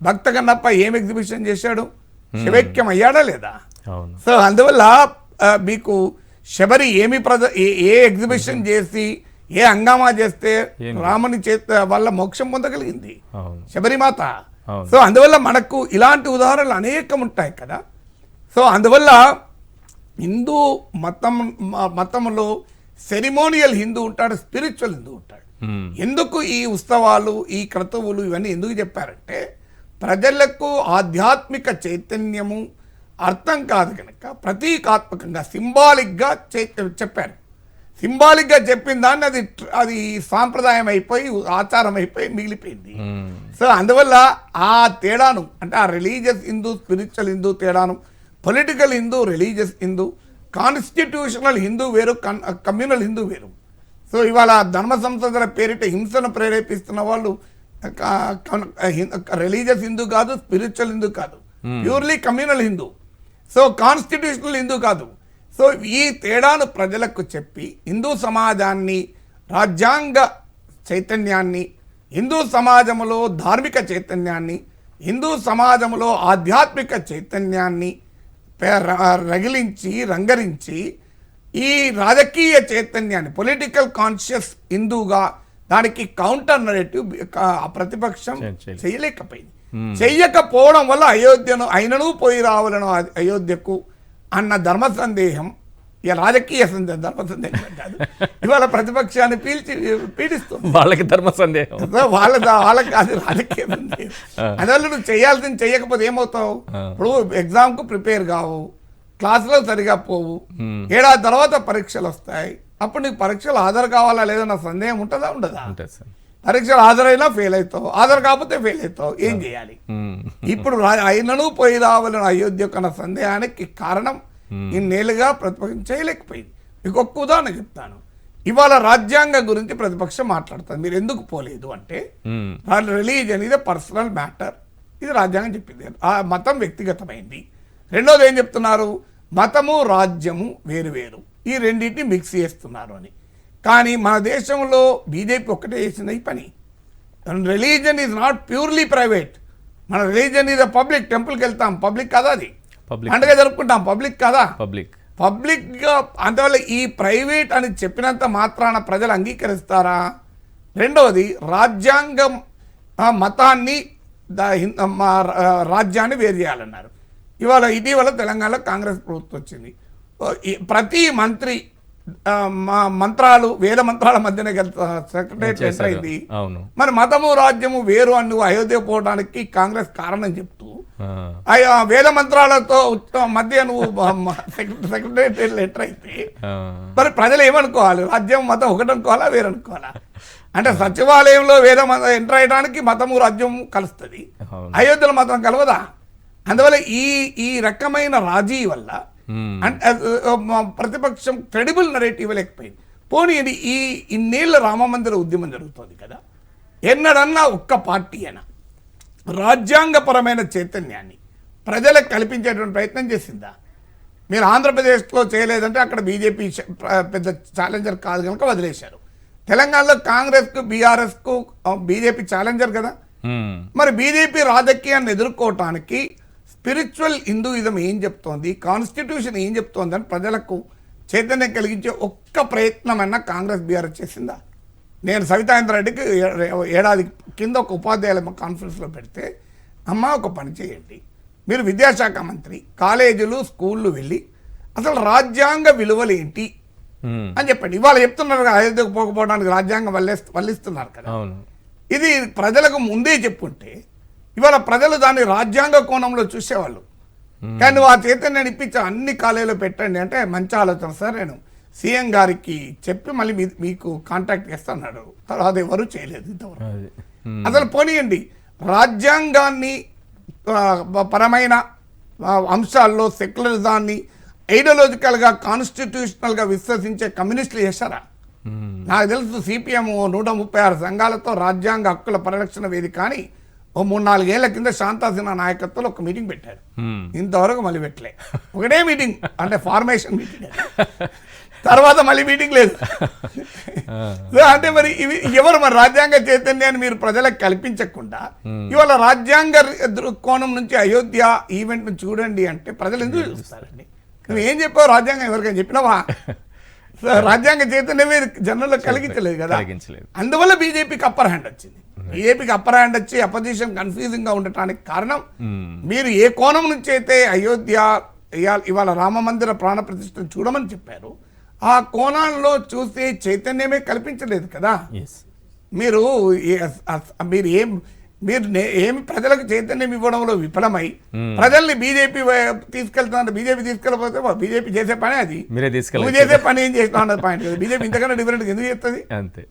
Bhakta Kannappa ఏం ఎగ్జిబిషన్ చేశాడు? శివైక్యం అయ్యాడా లేదా? సో అందువల్ల మీకు శబరి ఏ ఎగ్జిబిషన్ చేసి ఏ హంగామా చేస్తే ఏం రాముని చేత వల్ల మోక్షం పొందగలిగింది అవును శబరిమాత. అవును. సో అందువల్ల మనకు ఇలాంటి ఉదాహరణలు అనేకం ఉంటాయి కదా. సో అందువల్ల హిందూ మతంలో సెరిమోనియల్ హిందూ ఉంటాడు, స్పిరిచువల్ హిందూ ఉంటాడు. ఎందుకు ఈ ఉత్సవాలు, ఈ క్రతువులు ఇవన్నీ ఎందుకు చెప్పారంటే ప్రజలకు ఆధ్యాత్మిక చైతన్యము అర్థం కాదు కనుక ప్రతీకాత్మకంగా సింబాలిక్గా చెప్పారు. సింబాలిక్గా చెప్పిన దాన్ని అది సాంప్రదాయం అయిపోయి ఆచారం అయిపోయి మిగిలిపోయింది. సో అందువల్ల ఆ తేడాను అంటే ఆ రిలీజియస్ హిందూ, స్పిరిచువల్ హిందూ తేడాను, political Hindu, religious Hindu, constitutional Hindu వేరు, కమ్యూనల్ హిందూ వేరు. సో ఇవాళ ధర్మ సంస్థల పేరిట హింసను ప్రేరేపిస్తున్న వాళ్ళు రిలీజియస్ హిందూ కాదు, స్పిరిచువల్ హిందూ కాదు, purely communal Hindu. So constitutional Hindu కాదు. సో ఈ తేడాను ప్రజలకు చెప్పి హిందూ సమాజాన్ని, రాజ్యాంగ చైతన్యాన్ని, హిందూ సమాజంలో ధార్మిక చైతన్యాన్ని, హిందూ సమాజంలో ఆధ్యాత్మిక చైతన్యాన్ని రగిలించి రంగరించి ఈ రాజకీయ చైతన్యాన్ని పొలిటికల్ కాన్షియస్ హిందూగా దానికి కౌంటర్ నరేటివ్ ప్రతిపక్షం చేయలేకపోయింది. చెయ్యకపోవడం వల్ల అయోధ్యను అయినను పోయి రావాలను అయోధ్యకు అన్న ధర్మ సందేహం, ఇక రాజకీయ సందేహం, ధర్మ సందేహం కాదు, ఇవాళ ప్రతిపక్షాన్ని పీడిస్తుంది. వాళ్ళకి ధర్మ సందేహం, వాళ్ళకి అది రాజకీయ సందేహం. అందువల్ల నువ్వు చేయాల్సింది చెయ్యకపోతే ఏమవుతావు? ఇప్పుడు ఎగ్జామ్కు ప్రిపేర్ కావు, క్లాసులో సరిగా పోవు, ఏడాది తర్వాత పరీక్షలు వస్తాయి. అప్పుడు నీకు పరీక్షలు హాజరు కావాలా లేదా నా సందేహం ఉంటుందా ఉండదా? పరీక్షలు హాజరైనా ఫెయిల్ అవుతావు, హాజరు కాకపోతే ఫెయిల్ అవుతావు. ఏం చేయాలి? ఇప్పుడు అయినను పోయి రావాలని అయోధ్య కన్నా సందేహానికి కారణం ఇన్నేళ్ళుగా ప్రతిపక్షం చేయలేకపోయింది. మీకు ఒక్క ఉదాహరణ చెప్తాను. ఇవాళ రాజ్యాంగం గురించి ప్రతిపక్షం మాట్లాడుతుంది. మీరు ఎందుకు పోలేదు అంటే రిలీజియన్ ఇది పర్సనల్ మ్యాటర్, ఇది రాజ్యాంగం చెప్పింది, ఆ మతం వ్యక్తిగతమైంది. రెండోది ఏం చెప్తున్నారు? మతము రాజ్యము వేరు వేరు, ఈ రెండింటిని మిక్స్ చేస్తున్నారు అని. కానీ మన దేశంలో బీజేపీ ఒక్కటే చేసింది ఈ పని. Religion is not purely private. మన రిలీజన్ ఈజ్ పబ్లిక్. టెంపుల్కి వెళ్తాం, పబ్లిక్ కదా, అది పండుగ జరుపుకుంటాం, పబ్లిక్ కదా, పబ్లిక్గా. అందువల్ల ఈ ప్రైవేట్ అని చెప్పినంత మాత్రాన ప్రజలు అంగీకరిస్తారా? రెండవది రాజ్యాంగం మతాన్ని రాజ్యాన్ని వేరు చేయాలన్నారు. ఇటీవల తెలంగాణలో కాంగ్రెస్ ప్రభుత్వం వచ్చింది. ప్రతి మంత్రి మంత్రాలు వేద మంత్రాల మధ్యనే సెక్రటరీ ఎంటర్ అయింది. మరి మతము రాజ్యము వేరు అని నువ్వు అయోధ్య పోవడానికి కాంగ్రెస్ కారణం చెప్తూ వేద మంత్రాలతో మధ్య నువ్వు సెక్రటరీ ఎంటర్ అయితే మరి ప్రజలు ఏమనుకోవాలి? రాజ్యం మతం ఒకటి అనుకోవాలా, వేరు అనుకోవాలా? అంటే సచివాలయంలో వేద ఎంటర్ అయ్యడానికి మతము రాజ్యము కలుస్తుంది, అయోధ్యలో మతం కలవదా? అందువల్ల ఈ రకమైన రాజీ వల్ల ప్రతిపక్షం క్రెడిబుల్ నరేటివ్ లేకపోయింది. పోనీ ఈ ఇన్నేళ్ల రామమందిర ఉద్యమం జరుగుతుంది కదా, ఎన్నడన్నా ఒక్క పార్టీ అయినా రాజ్యాంగపరమైన చైతన్యాన్ని ప్రజలకు కల్పించేటువంటి ప్రయత్నం చేసిందా? మీరు ఆంధ్రప్రదేశ్లో చేయలేదంటే అక్కడ బీజేపీ పెద్ద ఛాలెంజర్ కాదు కనుక వదిలేశారు. తెలంగాణలో కాంగ్రెస్కు, బీఆర్ఎస్కు బీజేపీ ఛాలెంజర్ కదా. మరి బీజేపీ రాజకీయాన్ని ఎదుర్కోవటానికి స్పిరిచువల్ హిందూయిజం ఏం చెప్తోంది, కాన్స్టిట్యూషన్ ఏం చెప్తోంది అని ప్రజలకు చైతన్యం కలిగించే ఒక్క ప్రయత్నమైనా కాంగ్రెస్ బీఆర్ఎస్ చేసిందా? నేను సవితాంద్రెడ్డికి ఏడాది కింద ఒక ఉపాధ్యాయుల కాన్ఫరెన్స్లో పెడితే, అమ్మ ఒక పని చేయండి, మీరు విద్యాశాఖ మంత్రి, కాలేజీలు స్కూళ్ళు వెళ్ళి అసలు రాజ్యాంగ విలువలు ఏంటి అని చెప్పండి. ఇవాళ చెప్తున్నారు కదా అయోధ్యకు పోకపోవడానికి రాజ్యాంగం వల్లిస్తున్నారు కదా. ఇది ప్రజలకు ముందే చెప్పుంటే ఇవాళ ప్రజలు దాన్ని రాజ్యాంగ కోణంలో చూసేవాళ్ళు. కానీ నువ్వు ఆ చైతన్యాన్ని ఇప్పించి అన్ని కాలేజీలో పెట్టండి అంటే మంచి ఆలోచన సార్, నేను సీఎం గారికి చెప్పి మళ్ళీ మీకు కాంటాక్ట్ చేస్తున్నాడు. తర్వాత ఎవరు చేయలేదు ఇంతవరకు. అసలు పోనీయండి, రాజ్యాంగాన్ని పరమైన అంశాల్లో సెక్యులరిజాన్ని ఐడియాలజికల్గా కాన్స్టిట్యూషనల్గా విశ్వసించే కమ్యూనిస్టులు చేశారా? నాకు తెలుసు సిపిఎం 136 సంఘాలతో రాజ్యాంగ హక్కుల పరిరక్షణ వేదిక కానీ ఓ 3-4 ఏళ్ల కింద శాంతాసిన్హా నాయకత్వంలో ఒక మీటింగ్ పెట్టారు. ఇంతవరకు మళ్ళీ పెట్టలే. ఒకటే మీటింగ్, అంటే ఫార్మేషన్ మీటింగ్, తర్వాత మళ్ళీ మీటింగ్ లేదు. అంటే మరి ఇవి ఎవరు మరి రాజ్యాంగ చైతన్యాన్ని మీరు ప్రజలకు కల్పించకుండా ఇవాళ రాజ్యాంగ కోణం నుంచి అయోధ్య ఈవెంట్ను చూడండి అంటే ప్రజలు ఎందుకు చూస్తారండి? నువ్వు ఏం చెప్పావు? రాజ్యాంగం ఎవరికైనా చెప్పినావా? రాజ్యాంగ చైతన్యమే జనంలో కలిగించలేదు కదా, కలిగించలేదు. అందువల్ల బీజేపీకి అప్పర్ హ్యాండ్ వచ్చింది. బీజేపీకి అప్పర్ హ్యాండ్ వచ్చి అపోజిషన్ కన్ఫ్యూజింగ్ గా ఉండటానికి కారణం మీరు ఏ కోణం నుంచి అయితే అయోధ్య ఇవాళ రామ మందిర ప్రాణ ప్రతిష్టను చూడమని చెప్పారు, ఆ కోణంలో చూసే చైతన్యమే కల్పించలేదు కదా. మీరు ఏమి ప్రజలకు చైతన్యం ఇవ్వడంలో విఫలమై ప్రజల్ని బీజేపీ తీసుకెళ్తున్నారు. బీజేపీ తీసుకెళ్ళిపోతే బీజేపీ చేసే పని అది, నువ్వు చేసే పని ఏం చేస్తావు అన్నది పాయింట్ కదా. బీజేపీ ఇంతకన్నా డిఫరెంట్ ఎందుకు చేస్తుంది? అంతే.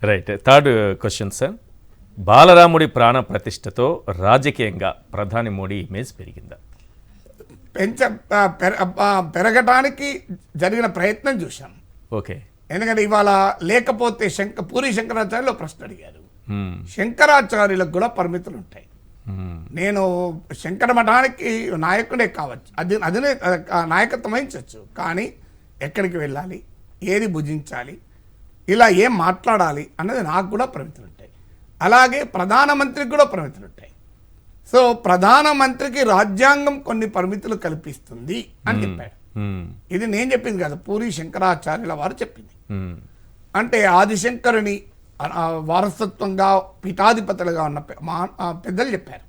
రైట్. థర్డ్ క్వశ్చన్ సార్, బాలరాముడి ప్రాణ ప్రతిష్టతో రాజకీయంగా ప్రధాని మోడీ ఇమేజ్ పెరిగిందా? పెరగటానికి జరిగిన ప్రయత్నం చూశాం. ఓకే. ఎందుకంటే ఇవాళ లేకపోతే పూరి శంకరాచార్యులు ప్రశ్న అడిగారు. శంకరాచార్యులకు కూడా పరిమితులు ఉంటాయి. నేను శంకర మఠానికి నాయకుడే కావచ్చు, అదినే నాయకత్వం వహించవచ్చు, కానీ ఎక్కడికి వెళ్ళాలి, ఏది భుజించాలి, ఇలా ఏం మాట్లాడాలి అన్నది నాకు కూడా పరిమితులు ఉంటాయి. అలాగే ప్రధానమంత్రికి కూడా పరిమితులు ఉంటాయి. సో ప్రధానమంత్రికి రాజ్యాంగం కొన్ని పరిమితులు కల్పిస్తుంది అని చెప్పాడు. ఇది నేను చెప్పింది కాదు, పూరి శంకరాచార్యుల వారు చెప్పింది. అంటే ఆదిశంకరుని వారసత్వంగా పీఠాధిపతులుగా ఉన్న పెద్దలు చెప్పారు.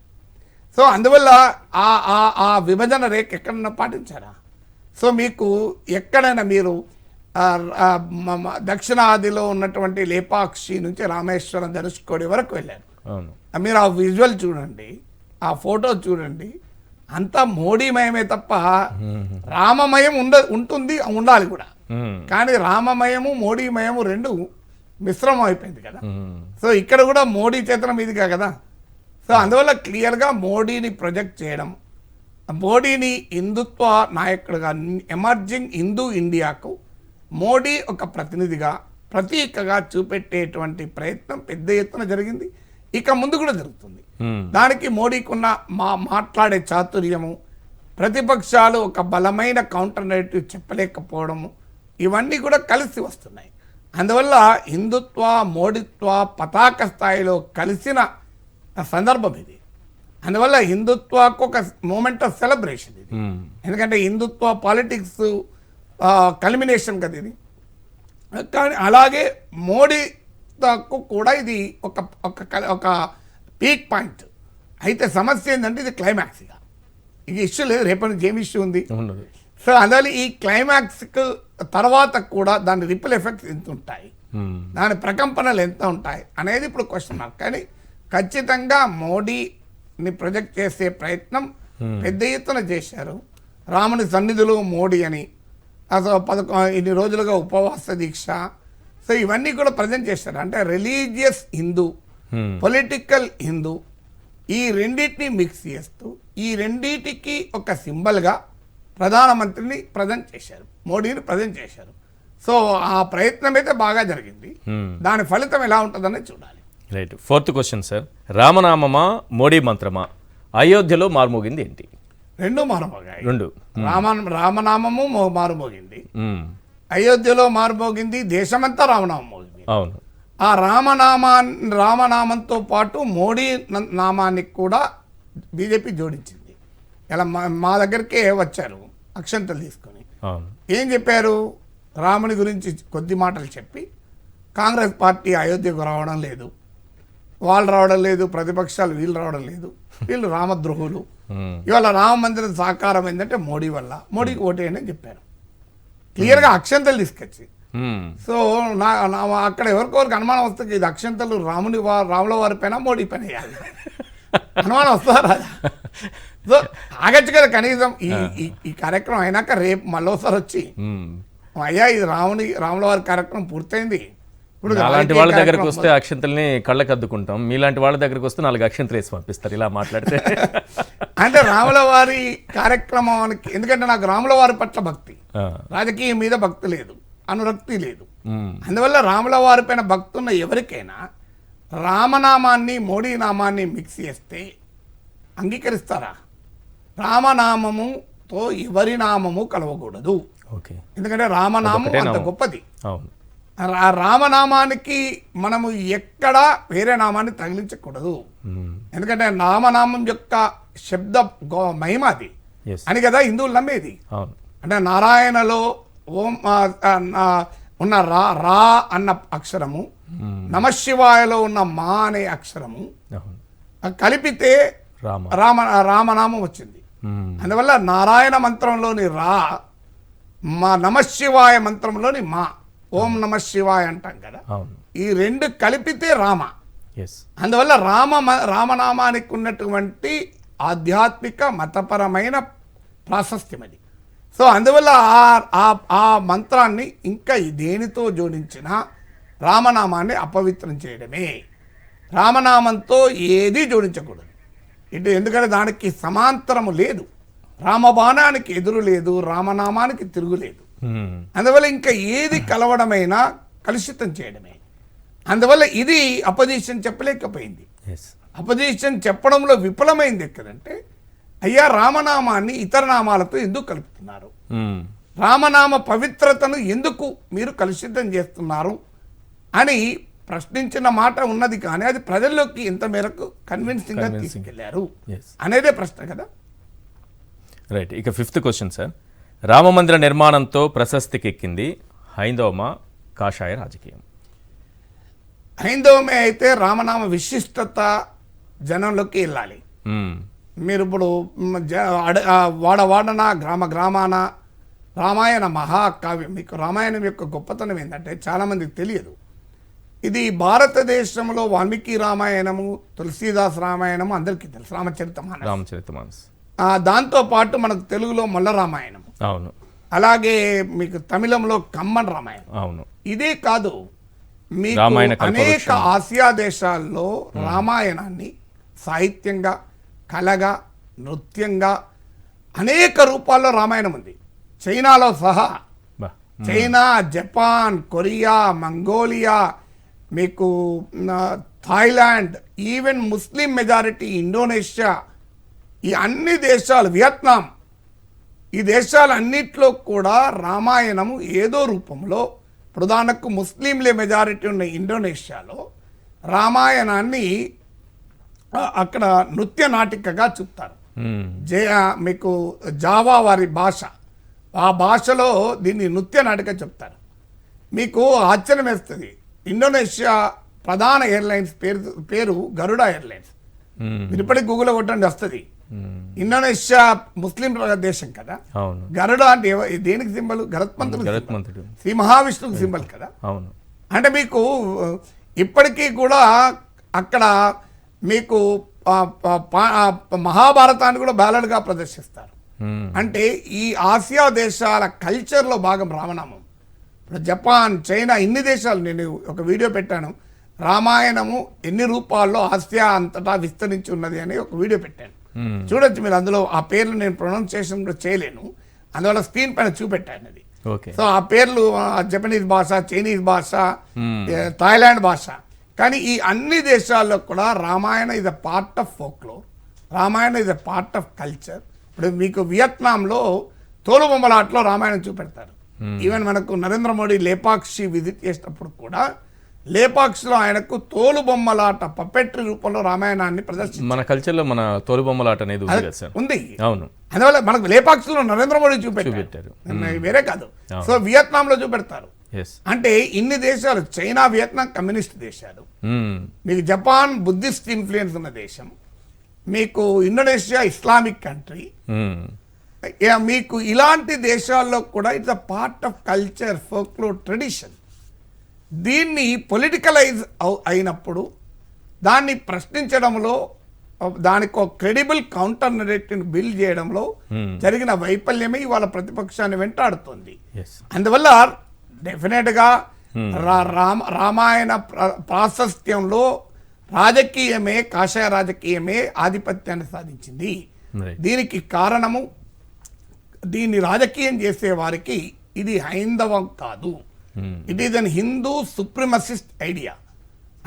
సో అందువల్ల ఆ విభజన రేఖ ఎక్కడన్నా పాటించారా? సో మీకు ఎక్కడైనా మీరు దక్షిణాదిలో ఉన్నటువంటి లేపాక్షి నుంచి రామేశ్వరం ధనుష్కోడి వరకు వెళ్ళారు. మీరు ఆ విజువల్ చూడండి, ఆ ఫోటో చూడండి, అంతా మోడీమయమే తప్ప రామమయం ఉంటుంది, ఉండాలి కూడా. కానీ రామమయము మోడీమయము రెండు మిశ్రమం అయిపోయింది కదా. సో ఇక్కడ కూడా మోడీ చేతనం మీదిగా కదా. సో అందువల్ల క్లియర్గా మోడీని ప్రొజెక్ట్ చేయడం, మోడీని హిందుత్వ నాయకుడిగా, ఎమర్జింగ్ హిందూ ఇండియాకు మోడీ ఒక ప్రతినిధిగా, ప్రతీకగా చూపెట్టేటువంటి ప్రయత్నం పెద్ద ఎత్తున జరిగింది, ఇక ముందు కూడా జరుగుతుంది. దానికి మోడీకున్న మాట్లాడే చాతుర్యము, ప్రతిపక్షాలు ఒక బలమైన కౌంటర్ నెరేటివ్ చెప్పలేకపోవడము, ఇవన్నీ కూడా కలిసి వస్తున్నాయి. అందువల్ల హిందుత్వ మోడీత్వ పతాక స్థాయిలో కలిసిన సందర్భం ఇది. అందువల్ల హిందుత్వకు ఒక మూమెంట్ ఆఫ్ సెలబ్రేషన్ ఇది. ఎందుకంటే హిందుత్వ పాలిటిక్స్ కల్మినేషన్ కదా ఇది. కానీ అలాగే మోడీకు కూడా ఇది ఒక పీక్ పాయింట్. అయితే సమస్య ఏంటంటే ఇది క్లైమాక్స్గా, ఇది ఇష్యూ లేదు, రేపటి నుంచి ఏమి ఇష్యూ ఉంది. సో అందువల్ల ఈ క్లైమాక్స్కి తర్వాత కూడా దాని రిపుల్ ఎఫెక్ట్స్ ఎంత ఉంటాయి, దాని ప్రకంపనలు ఎంత ఉంటాయి అనేది ఇప్పుడు క్వశ్చన్ మార్క్. కానీ ఖచ్చితంగా మోడీని ప్రొజెక్ట్ చేసే ప్రయత్నం పెద్ద ఎత్తున చేశారు. రాముని సన్నిధులు మోడీ అని, అసలు ఇన్ని రోజులుగా ఉపవాస దీక్ష, సో ఇవన్నీ కూడా ప్రజెంట్ చేశారు. అంటే రిలీజియస్ హిందూ, పొలిటికల్ హిందూ, ఈ రెండింటిని మిక్స్ చేస్తూ ఈ రెండింటికి ఒక సింబల్గా ప్రధానమంత్రిని ప్రజెంట్ చేశారు, మోడీని ప్రజెంట్ చేశారు. సో ఆ ప్రయత్నం అయితే బాగా జరిగింది, దాని ఫలితం ఎలా ఉంటుందనేది చూడాలి. రైట్. ఫోర్త్ క్వశ్చన్ సార్, రామనామమా మోడీ మంత్రమా? అయోధ్యలో మారుమోగింది ఏంటి? రెండు మారుమోగాయి. రెండు. రామనామము మారుమోగింది, అయోధ్యలో మారుమోగింది, దేశమంతా రామనామం మోగింది. అవును. ఆ రామనామంతో పాటు మోడీ నామానికి కూడా బీజేపీ జోడించింది. ఇలా మా దగ్గరికే వచ్చారు అక్షంతలు తీసుకొని. ఏం చెప్పారు? రాముని గురించి కొద్ది మాటలు చెప్పి కాంగ్రెస్ పార్టీ అయోధ్యకు రావడం లేదు, వాళ్ళు రావడం లేదు, ప్రతిపక్షాలు వీళ్ళు రావడం లేదు, వీళ్ళు రామద్రోహులు, ఇవాళ రామ మందిరం సాకారం ఏంటంటే మోడీ వల్ల, మోడీకి ఓటేయండి అని చెప్పారు క్లియర్గా అక్షంతలు తీసుకొచ్చి. సో అక్కడ ఎవరికొవరికి అనుమానం వస్తుంది, ఇది అక్షంతలు రాముల వారి పైన మోడీ పైన వేయాలి, అనుమానం వస్తుందా రాదా? సో ఆగచ్చు కదా కనీసం. ఈ కార్యక్రమం అయినాక రేపు మళ్ళీసారి వచ్చి అయ్యా ఇది రాముల వారి కార్యక్రమం పూర్తయింది, ఇప్పుడు అలాంటి వాళ్ళ దగ్గరకు వస్తే అక్షంతల్ని కళ్ళకు అద్దుకుంటాం, మీలాంటి వాళ్ళ దగ్గరకు వస్తే 4 అక్షంతలు వేసి పంపిస్తారు ఇలా మాట్లాడితే. అంటే రాముల వారి కార్యక్రమానికి, ఎందుకంటే నాకు రాముల వారి పట్ల భక్తి, రాజకీయం మీద భక్తి లేదు, అనురక్తి లేదు. అందువల్ల రాముల వారి పైన భక్తి ఉన్న ఎవరికైనా రామనామాన్ని మోడీ నామాన్ని మిక్స్ చేస్తే అంగీకరిస్తారా? రామనామముతో ఎవరి నామము కలవకూడదు, ఎందుకంటే రామనామం అంత గొప్పది. ఆ రామనామానికి మనము ఎక్కడా వేరే నామాన్ని తగిలించకూడదు, ఎందుకంటే రామనామం యొక్క శబ్ద మహిమ అది అని కదా హిందువులు నమ్మేది. అంటే నారాయణలో ఓం ఉన్న రా అన్న అక్షరము, నమశివాయలో ఉన్న మా అనే అక్షరము అవును. కలిపితే రామనామం వచ్చింది. అందువల్ల నారాయణ మంత్రంలోని రా, మా నమశివాయ మంత్రంలోని మా, ఓం నమ శివాయ అంటాం కదా, అవును. ఈ రెండు కలిపితే రామ. ఎస్. అందువల్ల రామనామానికి ఉన్నటువంటి ఆధ్యాత్మిక మతపరమైన ప్రాశస్త్యం అది. సో అందువల్ల ఆ మంత్రాన్ని ఇంకా దేనితో జోడించినా రామనామాన్ని అపవిత్రం చేయడమే. రామనామంతో ఏది జోడించకూడదు ఇటు, ఎందుకంటే దానికి సమాంతరము లేదు, రామబాణానికి ఎదురు లేదు, రామనామానికి తిరుగులేదు. అందువల్ల ఇంకా ఏది కలవడమైనా కలుషితం చేయడమే. అందువల్ల ఇది అపోజిషన్ చెప్పలేకపోయింది. అపోజిషన్ చెప్పడంలో విఫలమైంది ఎక్కడంటే, అయ్యా రామనామాన్ని ఇతర నామాలతో ఎందుకు కలుపుతున్నారు, రామనామ పవిత్రతను ఎందుకు మీరు కలుషితం చేస్తున్నారు అని ప్రశ్నించిన మాట ఉన్నది. కానీ అది ప్రజల్లోకి ఎంత మేరకు కన్విన్సింగ్గా తీసుకెళ్లారు అనేదే ప్రశ్న కదా. రైట్. ఇక 5th క్వశ్చన్ సార్. రామమందిర నిర్మాణంతో ప్రశస్తికెక్కింది హైందవమా కాషాయ రాజకీయం? హైందవమే అయితే రామనామ విశిష్టత జనంలోకి వెళ్ళాలి. మీరు ఇప్పుడు వాడవాడన గ్రామాన రామాయణ మహాకావ్యం, మీకు రామాయణం యొక్క గొప్పతనం ఏంటంటే చాలామందికి తెలియదు. ఇది భారతదేశంలో వాల్మీకి రామాయణము, తులసీదాస్ రామాయణము అందరికీ తెలుసు, రామచరితమానస్. దాంతోపాటు మనకు తెలుగులో మొల్ల రామాయణం, అవును. అలాగే మీకు తమిళంలో కమ్మన్ రామాయణం, అవును. ఇదే కాదు, మీకు అనేక ఆసియా దేశాల్లో రామాయణాన్ని సాహిత్యంగా, కళగా, నృత్యంగా అనేక రూపాల్లో రామాయణం ఉంది. చైనాలో సహా, చైనా, జపాన్, కొరియా, మంగోలియా, మీకు థాయిలాండ్, ఈవెన్ ముస్లిం మెజారిటీ ఇండోనేషియా, ఈ అన్ని దేశాలు, వియత్నాం, ఈ దేశాలన్నిట్లో కూడా రామాయణము ఏదో రూపంలో, ప్రధానకు ముస్లింలే మెజారిటీ ఉన్న ఇండోనేషియాలో రామాయణాన్ని అక్కడ నృత్య నాటికగా చూపుతారు. మీకు జావా వారి భాష, ఆ భాషలో దీన్ని నృత్య నాటిక చెప్తారు. మీకు ఆశ్చర్యం వేస్తుంది, ఇండోనేషియా ప్రధాన ఎయిర్లైన్స్ పేరు గరుడ ఎయిర్లైన్స్. మీరు ఇప్పటికి గూగుల్లో కొట్టండి వస్తుంది. ఇండోనేషియా ముస్లిం దేశం కదా, గరుడ అంటే దేనికి సింబల్? గరుత్మంతుడు, శ్రీ మహావిష్ణువుకి సింబల్ కదా. అంటే మీకు ఇప్పటికీ కూడా అక్కడ మీకు మహాభారతాన్ని కూడా బ్యాలెడ్గా ప్రదర్శిస్తారు. అంటే ఈ ఆసియా దేశాల కల్చర్లో భాగం రామనామం. ఇప్పుడు జపాన్, చైనా, ఇన్ని దేశాలు, నేను ఒక వీడియో పెట్టాను, రామాయణము ఎన్ని రూపాల్లో ఆసియా అంతటా విస్తరించి ఉన్నది అని ఒక వీడియో పెట్టాను, చూడొచ్చు మీరు. అందులో ఆ పేర్లు నేను ప్రొనౌన్సియేషన్ కూడా చేయలేను, అందువల్ల స్క్రీన్ పైన చూపెట్టాను అది. సో ఆ పేర్లు జపనీస్ భాష, చైనీస్ భాష, థాయిలాండ్ భాష. కానీ ఈ అన్ని దేశాల్లో కూడా Ramayana is a part of folklore, Ramayana is a part of culture. ఇప్పుడు మీకు వియత్నాంలో తోలుబొమ్మలాటలో రామాయణం చూపెడతారు. ఈవెన్ మనకు నరేంద్ర మోడీ లేపాక్షి విజిట్ చేసినప్పుడు కూడా లేపాక్షిలో ఆయనకు తోలుబొమ్మలాట పప్పెట్రీ రూపంలో రామాయణాన్ని ప్రదర్శించారు. మన కల్చర్లో మన తోలుబొమ్మలాట అనేది ఉంది. అవును. అందువల్ల మనకు లేపాక్షిలో నరేంద్ర మోడీ చూపెట్టారు, వేరే కాదు. సో వియత్నాంలో చూపెడతారు. అంటే ఇన్ని దేశాలు, చైనా, వియత్నాం కమ్యూనిస్ట్ దేశాలు, మీకు జపాన్ బుద్ధిస్ట్ ఇన్ఫ్లుయెన్స్ ఉన్న దేశం, మీకు ఇండోనేషియా ఇస్లామిక్ కంట్రీ, మీకు ఇలాంటి దేశాల్లో కూడా it's a part of culture, folklore, tradition. దీన్ని పొలిటికలైజ్ అయినప్పుడు దాన్ని ప్రశ్నించడంలో, దానికి ఒక క్రెడిబుల్ కౌంటర్ నెరేటివ్ని బిల్డ్ చేయడంలో జరిగిన వైఫల్యమే ఇవాళ ప్రతిపక్షాన్ని వెంటాడుతుంది. అందువల్ల డెఫినెట్గా రామాయణ ప్రాశస్త్యంలో రాజకీయమే, కాషాయ రాజకీయమే ఆధిపత్యాన్ని సాధించింది. దీనికి కారణము, దీన్ని రాజకీయం చేసే వారికి ఇది హైందవం కాదు, it is an Hindu supremacist idea.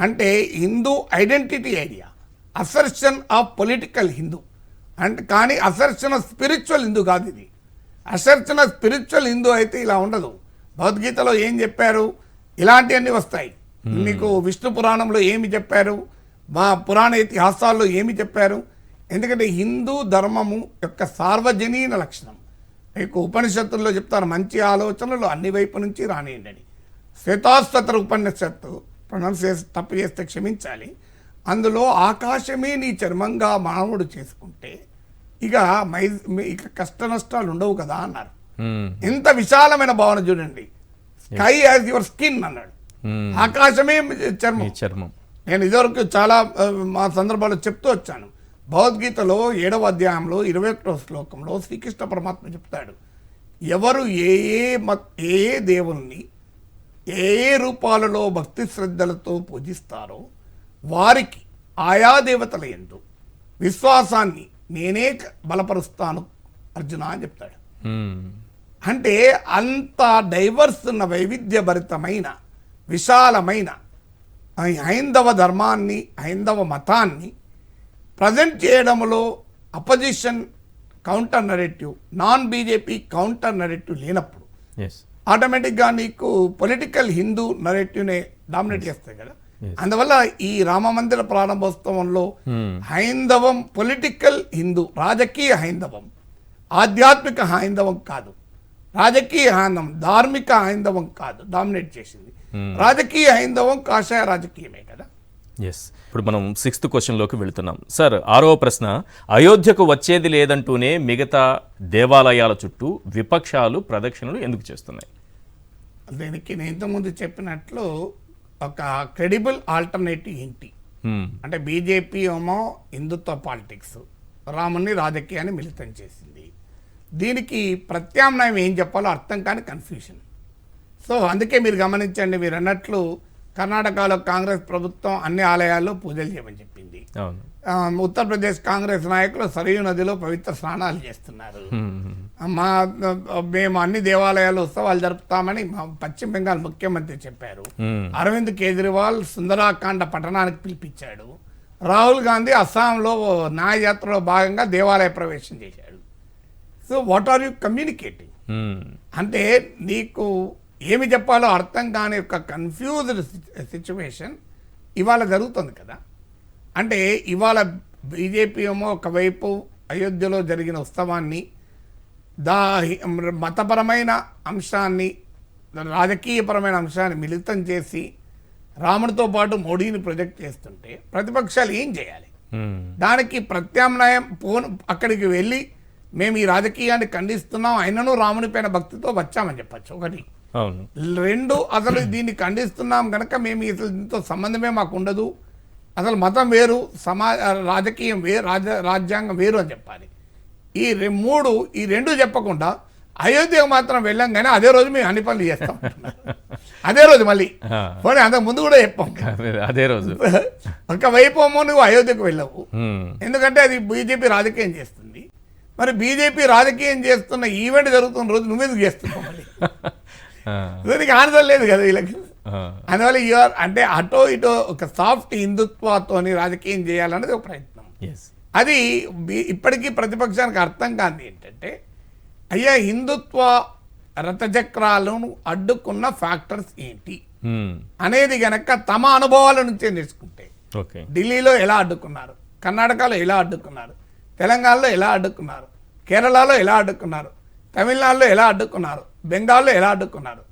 అంటే Hindu identity idea, assertion of political Hindu. అంటే కానీ అసర్షన్ ఆఫ్ స్పిరిచువల్ హిందూ కాదు ఇది. అసర్షన్ ఆఫ్ స్పిరిచువల్ హిందూ అయితే ఇలా ఉండదు. భగవద్గీతలో ఏం చెప్పారు, ఇలాంటివన్నీ వస్తాయి. మీకు విష్ణు పురాణంలో ఏమి చెప్పారు, మా పురాణ ఇతిహాసాల్లో ఏమి చెప్పారు. ఎందుకంటే హిందూ ధర్మము యొక్క సార్వజనీన లక్షణం. మీకు ఉపనిషత్తుల్లో చెప్తారు, మంచి ఆలోచనలు అన్ని వైపు నుంచి రానియండి. శ్వేతాశ్వతర ఉపనిషత్తు ప్రొనౌన్సియేషన్ తప్పు చేస్తే క్షమించాలి. అందులో ఆకాశమే నీ చర్మంగా మానవుడు చేసుకుంటే ఇక ఇక కష్ట నష్టాలు ఉండవు కదా అన్నారు. ఎంత విశాలమైన భావన చూడండి. స్కై యాజ్ యువర్ స్కిన్ అన్నాడు. ఆకాశమే చర్మం. నేను ఇదివరకు చాలా మా సందర్భాల్లో చెప్తూ వచ్చాను. భగవద్గీతలో 7వ అధ్యాయంలో 21వ శ్లోకంలో శ్రీకృష్ణ పరమాత్మ చెప్తాడు, ఎవరు ఏ ఏ దేవుల్ని ఏ రూపాలలో భక్తి శ్రద్ధలతో పూజిస్తారో వారికి ఆయా దేవతల యందు విశ్వాసాన్ని నేనే బలపరుస్తాను అర్జున అని చెప్తాడు. అంటే అంత డైవర్స్ ఉన్న వైవిధ్యభరితమైన విశాలమైన హైందవ ధర్మాన్ని హైందవ మతాన్ని ప్రజెంట్ చేయడంలో opposition counter narrative non BJP counter narrative లేనప్పుడు ఆటోమేటిక్గా నీకు పొలిటికల్ హిందూ నరేటివ్నే డామినేట్ చేస్తాయి కదా. అందువల్ల ఈ రామ మందిర ప్రారంభోత్సవంలో హైందవం పొలిటికల్ హిందూ రాజకీయ హైందవం ఆధ్యాత్మిక హైందవం కాదు, రాజకీయ హైందవం ధార్మిక హైందవం కాదు డామినేట్ చేసింది. రాజకీయ హైందవం కాషాయ రాజకీయమే కదా. ఎస్, ఇప్పుడు మనం 6th క్వశ్చన్లోకి వెళుతున్నాం. సార్, 6వ ప్రశ్న, అయోధ్యకు వచ్చేది లేదంటూనే మిగతా దేవాలయాల చుట్టూ విపక్షాలు ప్రదక్షిణలు ఎందుకు చేస్తున్నాయి? దీనికి నేను ఇంతకుముందు చెప్పినట్లు ఒక క్రెడిబుల్ ఆల్టర్నేటివ్ ఏంటి అంటే బీజేపీ ఏమో హిందుత్వ పాలిటిక్స్, రాముని రాజకీయాన్ని మిళితం చేసింది. దీనికి ప్రత్యామ్నాయం ఏం చెప్పాలో అర్థం కాని కన్ఫ్యూషన్. సో అందుకే మీరు గమనించండి, మీరు అన్నట్లు కర్ణాటకలో కాంగ్రెస్ ప్రభుత్వం అన్ని ఆలయాల్లో పూజలు చేయమని చెప్పింది. ఉత్తరప్రదేశ్ కాంగ్రెస్ నాయకులు సరయూ నదిలో పవిత్ర స్నానాలు చేస్తున్నారు. మేము అన్ని దేవాలయాలు ఉత్సవాలు జరుపుతామని మా పశ్చిమ బెంగాల్ ముఖ్యమంత్రి చెప్పారు. అరవింద్ కేజ్రీవాల్ సుందరాకాండ పట్టణానికి పిలిపించాడు. రాహుల్ గాంధీ అస్సాంలో న్యాయయాత్రలో భాగంగా దేవాలయ ప్రవేశం చేశాడు. So what are you communicating? అంటే నీకు ఏమి చెప్పాలో అర్థం కాని ఒక కన్ఫ్యూజ్డ్ సిచ్యువేషన్ ఇవాళ జరుగుతుంది కదా. అంటే ఇవాళ బీజేపీ ఏమో ఒకవైపు అయోధ్యలో జరిగిన ఉత్సవాన్ని మతపరమైన అంశాన్ని రాజకీయపరమైన అంశాన్ని మిళితం చేసి రాముడితో పాటు మోడీని ప్రొజెక్ట్ చేస్తుంటే ప్రతిపక్షాలు ఏం చేయాలి? దానికి ప్రత్యామ్నాయం అక్కడికి వెళ్ళి మేము ఈ రాజకీయాన్ని ఖండిస్తున్నాం, అయినను రాముని పైన భక్తితో వచ్చామని చెప్పచ్చు ఒకటి. 2, అసలు దీన్ని ఖండిస్తున్నాం కనుక మేము అసలు దీంతో సంబంధమే మాకు ఉండదు, అసలు మతం వేరు, రాజకీయం వేరు, రాజ్యాంగం వేరు అని చెప్పాలి. ఈ 3 ఈ 2 చెప్పకుండా అయోధ్యకు మాత్రం వెళ్ళాం కానీ అదే రోజు మేము అన్ని పనులు చేస్తాం. అదే రోజు మళ్ళీ పోనీ అంతకు ముందు కూడా చెప్పాం అదే రోజు. ఒకవైపు ఏమో నువ్వు అయోధ్యకు వెళ్ళవు, ఎందుకంటే అది బీజేపీ రాజకీయం చేస్తుంది. మరి బీజేపీ రాజకీయం చేస్తున్న ఈవెంట్ జరుగుతున్న రోజు నువ్వెందుకు చేస్తున్నావు? మళ్ళీ దీనికి ఆన్సర్ లేదు కదా వీళ్ళకి. అందువల్ల అంటే అటో ఇటో ఒక సాఫ్ట్ హిందుత్వతోని రాజకీయం చేయాలనేది ఒక ప్రయత్నం. అది ఇప్పటికీ ప్రతిపక్షానికి అర్థం కాదు ఏంటంటే, అయ్యా హిందుత్వ రథచక్రాలను అడ్డుకున్న ఫ్యాక్టర్స్ ఏంటి అనేది గనక తమ అనుభవాల నుంచే నేర్చుకుంటే, ఢిల్లీలో ఎలా అడ్డుకున్నారు, కర్ణాటకలో ఎలా అడ్డుకున్నారు, తెలంగాణలో ఎలా అడ్డుకున్నారు, కేరళలో ఎలా అడ్డుకున్నారు, తమిళనాడులో ఎలా అడ్డుకున్నారు, బెంగాల్లో ఎలా అడ్డుకున్నారు,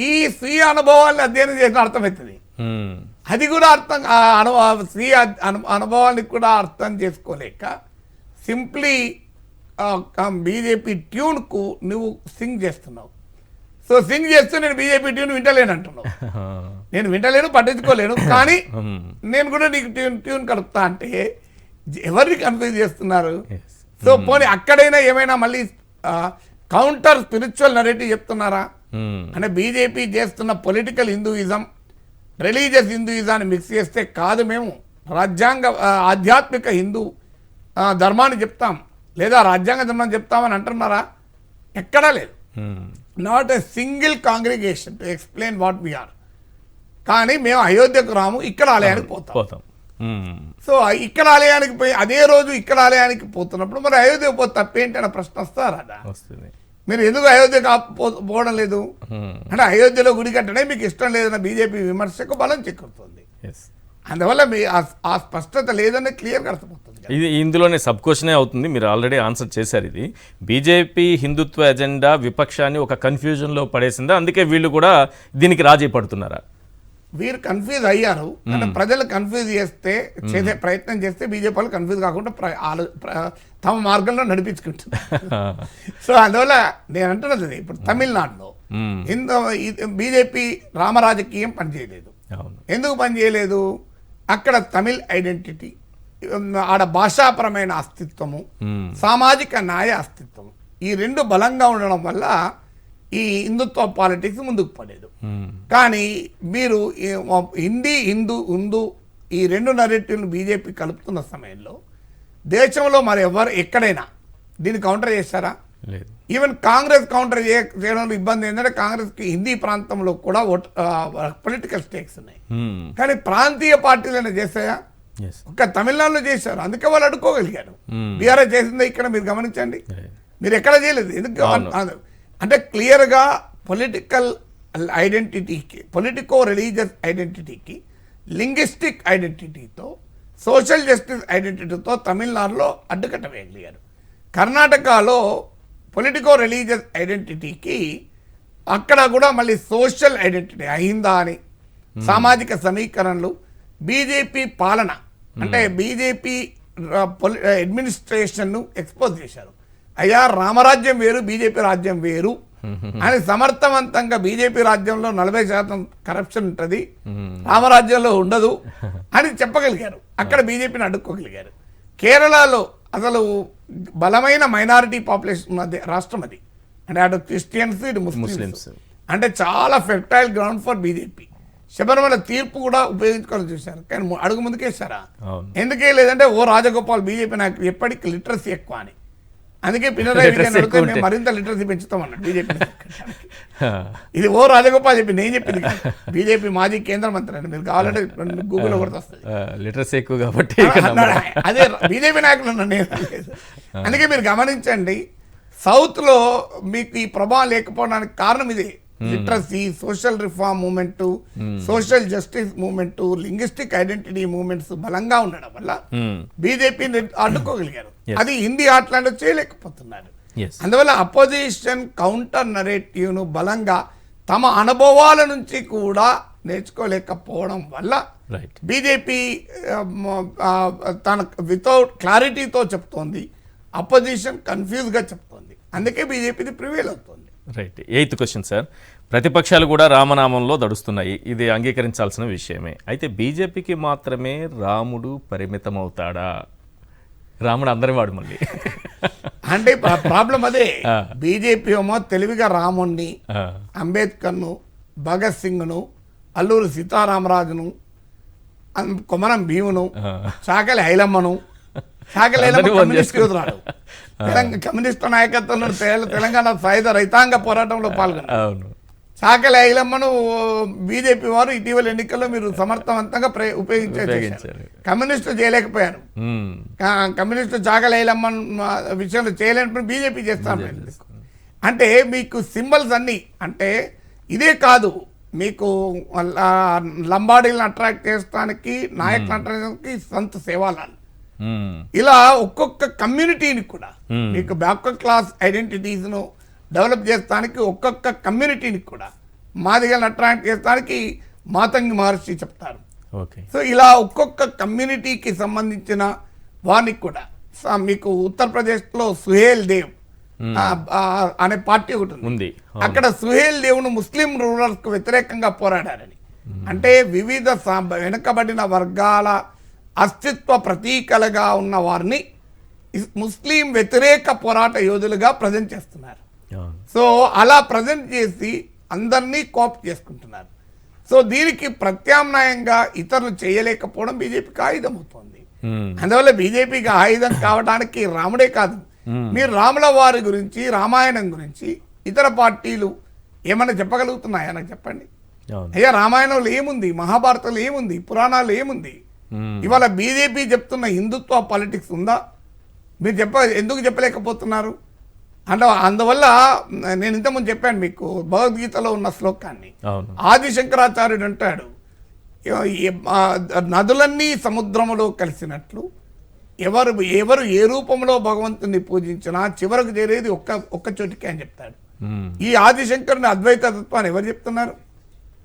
ఈ స్వీయ అనుభవాన్ని అధ్యయనం చేసిన అర్థమవుతుంది. అది కూడా అర్థం స్వీయ అనుభవాన్ని కూడా అర్థం చేసుకోలేక సింప్లీ బీజేపీ ట్యూన్కు నువ్వు సింగ్ చేస్తున్నావు. సో సింగ్ చేస్తూ నేను బీజేపీ ట్యూన్ వింటలేను అంటున్నావు. నేను వింటలేను, పట్టించుకోలేను, కానీ నేను కూడా నీకు ట్యూన్ కలుపుతా అంటే ఎవరిని కన్ఫ్యూజ్ చేస్తున్నారు? సో పోనీ అక్కడైనా ఏమైనా మళ్ళీ కౌంటర్ స్పిరిచువల్ నరేటివ్ చెప్తున్నారా? అంటే బీజేపీ చేస్తున్న పొలిటికల్ హిందూయిజం రిలీజియస్ హిందూయిజాన్ని మిక్స్ చేస్తే కాదు, మేము రాజ్యాంగ ఆధ్యాత్మిక హిందూ ధర్మాన్ని చెప్తాం లేదా రాజ్యాంగ ధర్మాన్ని చెప్తామని అంటున్నారా? ఎక్కడా లేదు. Not a single congregation to explain what we are. కానీ మేము అయోధ్యకు రాము, ఇక్కడ ఆలయానికి పోతాం. సో ఇక్కడ ఆలయానికి పోయి అదే రోజు ఇక్కడ ఆలయానికి పోతున్నప్పుడు మరి అయోధ్యకు పోతే తప్పేంటి అనే ప్రశ్న వస్తారా? మీరు ఎందుకు అయోధ్యకు పోవడం లేదు అంటే అయోధ్యలో గుడి కట్టడం మీకు ఇష్టం లేదన్న బీజేపీ విమర్శకు బలం చెక్కుతుంది. అందువల్ల ఆ స్పష్టత లేదని క్లియర్గా అర్థమవుతుంది కదా. ఇది ఇందులోనే సబ్ క్వశ్చనే అవుతుంది. మీరు ఆల్రెడీ ఆన్సర్ చేశారు. ఇది బీజేపీ హిందుత్వ ఎజెండా విపక్షాన్ని ఒక కన్ఫ్యూజన్లో పడేసిందా, అందుకే వీళ్ళు కూడా దీనికి రాజీ పడుతున్నారా? వీరు కన్ఫ్యూజ్ అయ్యారు అంటే ప్రజలు కన్ఫ్యూజ్ చేసే ప్రయత్నం చేస్తే బీజేపీ వాళ్ళు కన్ఫ్యూజ్ కాకుండా తమ మార్గంలో నడిపించుకుంటున్నారు. సో అందువల్ల నేను అంటున్నది ఇప్పుడు తమిళనాడులో బీజేపీ రామరాజకీయం పనిచేయలేదు. ఎందుకు పనిచేయలేదు? అక్కడ తమిళ్ ఐడెంటిటీ, ఆడ భాషాపరమైన అస్తిత్వము, సామాజిక న్యాయ అస్తిత్వము, ఈ రెండు బలంగా ఉండడం వల్ల ఈ హిందుత్వ పాలిటిక్స్ ముందుకు పడలేదు. కానీ మీరు హిందీ హిందూ ఈ రెండు నరేటివ్లు బీజేపీ కలుపుతున్న సమయంలో దేశంలో మరి ఎక్కడైనా దీన్ని కౌంటర్ చేస్తారా? లేదు. ఈవెన్ కాంగ్రెస్ కౌంటర్ చేయడంలో ఇబ్బంది ఏంటంటే కాంగ్రెస్కి హిందీ ప్రాంతంలో కూడా పొలిటికల్ స్టేక్స్ ఉన్నాయి. కానీ ప్రాంతీయ పార్టీలైనా చేస్తాయా? ఒక్క తమిళనాడులో చేశారు, అందుకే వాళ్ళు అడుక్కోగలిగారు. బీఆర్ఎస్ చేసిందే ఇక్కడ మీరు గమనించండి, మీరు ఎక్కడ చేయలేదు. ఎందుకు అంటే క్లియర్గా పొలిటికల్ ఐడెంటిటీకి, పొలిటికో రిలీజియస్ ఐడెంటిటీకి, లింగ్విస్టిక్ ఐడెంటిటీతో, సోషల్ జస్టిస్ ఐడెంటిటీతో తమిళనాడులో అడ్డుకట్ట వేయగలిగారు. కర్ణాటకలో పొలిటికో రిలీజియస్ ఐడెంటిటీకి అక్కడ కూడా మళ్ళీ సోషల్ ఐడెంటిటీ, అహిందా అని సామాజిక సమీకరణలు, బీజేపీ పాలన అంటే బీజేపీ అడ్మినిస్ట్రేషన్ను ఎక్స్పోజ్ చేశారు. అయ్యా రామరాజ్యం వేరు, బీజేపీ రాజ్యం వేరు అని సమర్థవంతంగా, బీజేపీ రాజ్యంలో 40% కరప్షన్ ఉంటుంది, రామరాజ్యంలో ఉండదు అని చెప్పగలిగారు. అక్కడ బీజేపీని అడ్డుకోగలిగారు. కేరళలో అసలు బలమైన మైనారిటీ పాపులేషన్ ఉన్న రాష్ట్రం అది, అంటే అటు క్రిస్టియన్స్ ఇటు ముస్లిమ్స్, అంటే చాలా fertile ground for BJP. Sabarimala తీర్పు కూడా ఉపయోగించుకోవాలని చూశారు, కానీ అడుగు ముందుకేస్తారా? ఎందుకే లేదంటే ఓ రాజగోపాల్ బీజేపీ నాయకుడు ఎప్పటికీ లిటరసీ ఎక్కువ అని, అందుకే పినరాయి విజయన్ అడిగితే మేము మరింత లిటరసీ పెంచుతాం అన్నాడు బీజేపీ. ఇది ఓ రాజగోపాల్ చెప్పి, నేను చెప్పింది బీజేపీ మాజీ కేంద్ర మంత్రి అని, మీరు కావాలంటే గూగుల్లో కూడా వస్తుంది. లిటరసీ ఎక్కువ కాబట్టి అదే బీజేపీ నాయకులు నేను. అందుకే మీరు గమనించండి, సౌత్లో మీకు ఈ ప్రభావం లేకపోవడానికి కారణం ఇదే. Literacy, social reform movement, social justice movement, linguistic identity movements బలంగా ఉండడం వల్ల బీజేపీని అడ్డుకోగలిగారు. అది హిందీ ఆటలాంటి చేయలేకపోతున్నారు. అందువల్ల అపోజిషన్ కౌంటర్ నరేటివ్ ను బలంగా తమ అనుభవాల నుంచి కూడా నేర్చుకోలేకపోవడం వల్ల బీజేపీ తన వితౌట్ క్లారిటీతో చెప్తోంది, అపోజిషన్ కన్ఫ్యూజ్ గా చెప్తోంది. అందుకే బీజేపీది ప్రివేల్ అవుతుంది. రైట్. 8th క్వశ్చన్ సార్, ప్రతిపక్షాలు కూడా రామనామంలో దడుస్తున్నాయి, ఇది అంగీకరించాల్సిన విషయమే. అయితే బీజేపీకి మాత్రమే రాముడు పరిమితమవుతాడా? రాముడు అందరి వాడు మళ్ళీ అంటే ప్రాబ్లం అదే. బీజేపీ ఏమో తెలివిగా రాముణ్ణి, అంబేద్కర్ను, భగత్ సింగ్ను, అల్లూరి సీతారామరాజును, కొమరం భీమును, చాకలి ఐలమ్మను, కమ్యూనిస్టు నాయకత్వంలో తెలంగాణ సాయుధ రైతాంగ పోరాటంలో పాల్గొన్నారు. చాకలి ఐలమ్మను బీజేపీ వారు ఇటీవల ఎన్నికల్లో మీరు సమర్థవంతంగా ఉపయోగించారు. కమ్యూనిస్టులు చేయలేకపోయారు. కమ్యూనిస్టు చాకలి ఐలమ్మ విషయంలో చేయలేనప్పుడు బీజేపీ చేస్తాను. అంటే మీకు సింబల్స్ అన్ని, అంటే ఇదే కాదు, మీకు లంబాడీలను అట్రాక్ట్ చేయడానికి, నాయకులను అట్రాక్ట్ చేయడానికి సంత సేవాలాలు, ఇలా ఒక్కొక్క కమ్యూనిటీని కూడా మీకు బ్యాక్వర్డ్ క్లాస్ ఐడెంటిటీస్ ను డెవలప్ చేస్తానికి, ఒక్కొక్క కమ్యూనిటీని కూడా మాదిగలను అట్రాక్ట్ చేస్తానికి మాతంగి మహర్షి చెప్తారు. సో ఇలా ఒక్కొక్క కమ్యూనిటీకి సంబంధించిన వారికి కూడా మీకు ఉత్తరప్రదేశ్లో సుహేల్ దేవ్ అనే పార్టీ ఒకటి ఉంది. అక్కడ సుహేల్ దేవును ముస్లిం రూలర్స్ కు వ్యతిరేకంగా పోరాడారని, అంటే వివిధ వెనుకబడిన వర్గాల అస్తిత్వ ప్రతీకలుగా ఉన్న వారిని ముస్లిం వ్యతిరేక పోరాట యోధులుగా ప్రజెంట్ చేస్తున్నారు. సో అలా ప్రజెంట్ చేసి అందరినీ కోప్ చేసుకుంటున్నారు. సో దీనికి ప్రత్యామ్నాయంగా ఇతరులు చేయలేకపోవడం బీజేపీకి ఆయుధం అవుతుంది. అందువల్ల బీజేపీకి ఆయుధం కావడానికి రాముడే కాదు, మీరు రాముల వారి గురించి, రామాయణం గురించి ఇతర పార్టీలు ఏమైనా చెప్పగలుగుతున్నాయా? నాకు చెప్పండి. అయ్యా రామాయణంలో ఏముంది, మహాభారతంలో ఏముంది, పురాణాలు ఏముంది? ఇవాళ బీజేపీ చెప్తున్న హిందుత్వ పాలిటిక్స్ ఉందా? మీరు ఎందుకు చెప్పలేకపోతున్నారు? అంటే అందువల్ల నేను ఇంతకుముందు చెప్పాను మీకు భగవద్గీతలో ఉన్న శ్లోకాన్ని. ఆదిశంకరాచార్యుడు అంటాడు, నదులన్నీ సముద్రములో కలిసినట్లు ఎవరు ఎవరు ఏ రూపంలో భగవంతుని పూజించినా చివరకు చేరేది ఒక్క చోటికి అని చెప్తాడు. ఈ ఆదిశంకరుని అద్వైత తత్వాన్ని ఎవరు చెప్తున్నారు?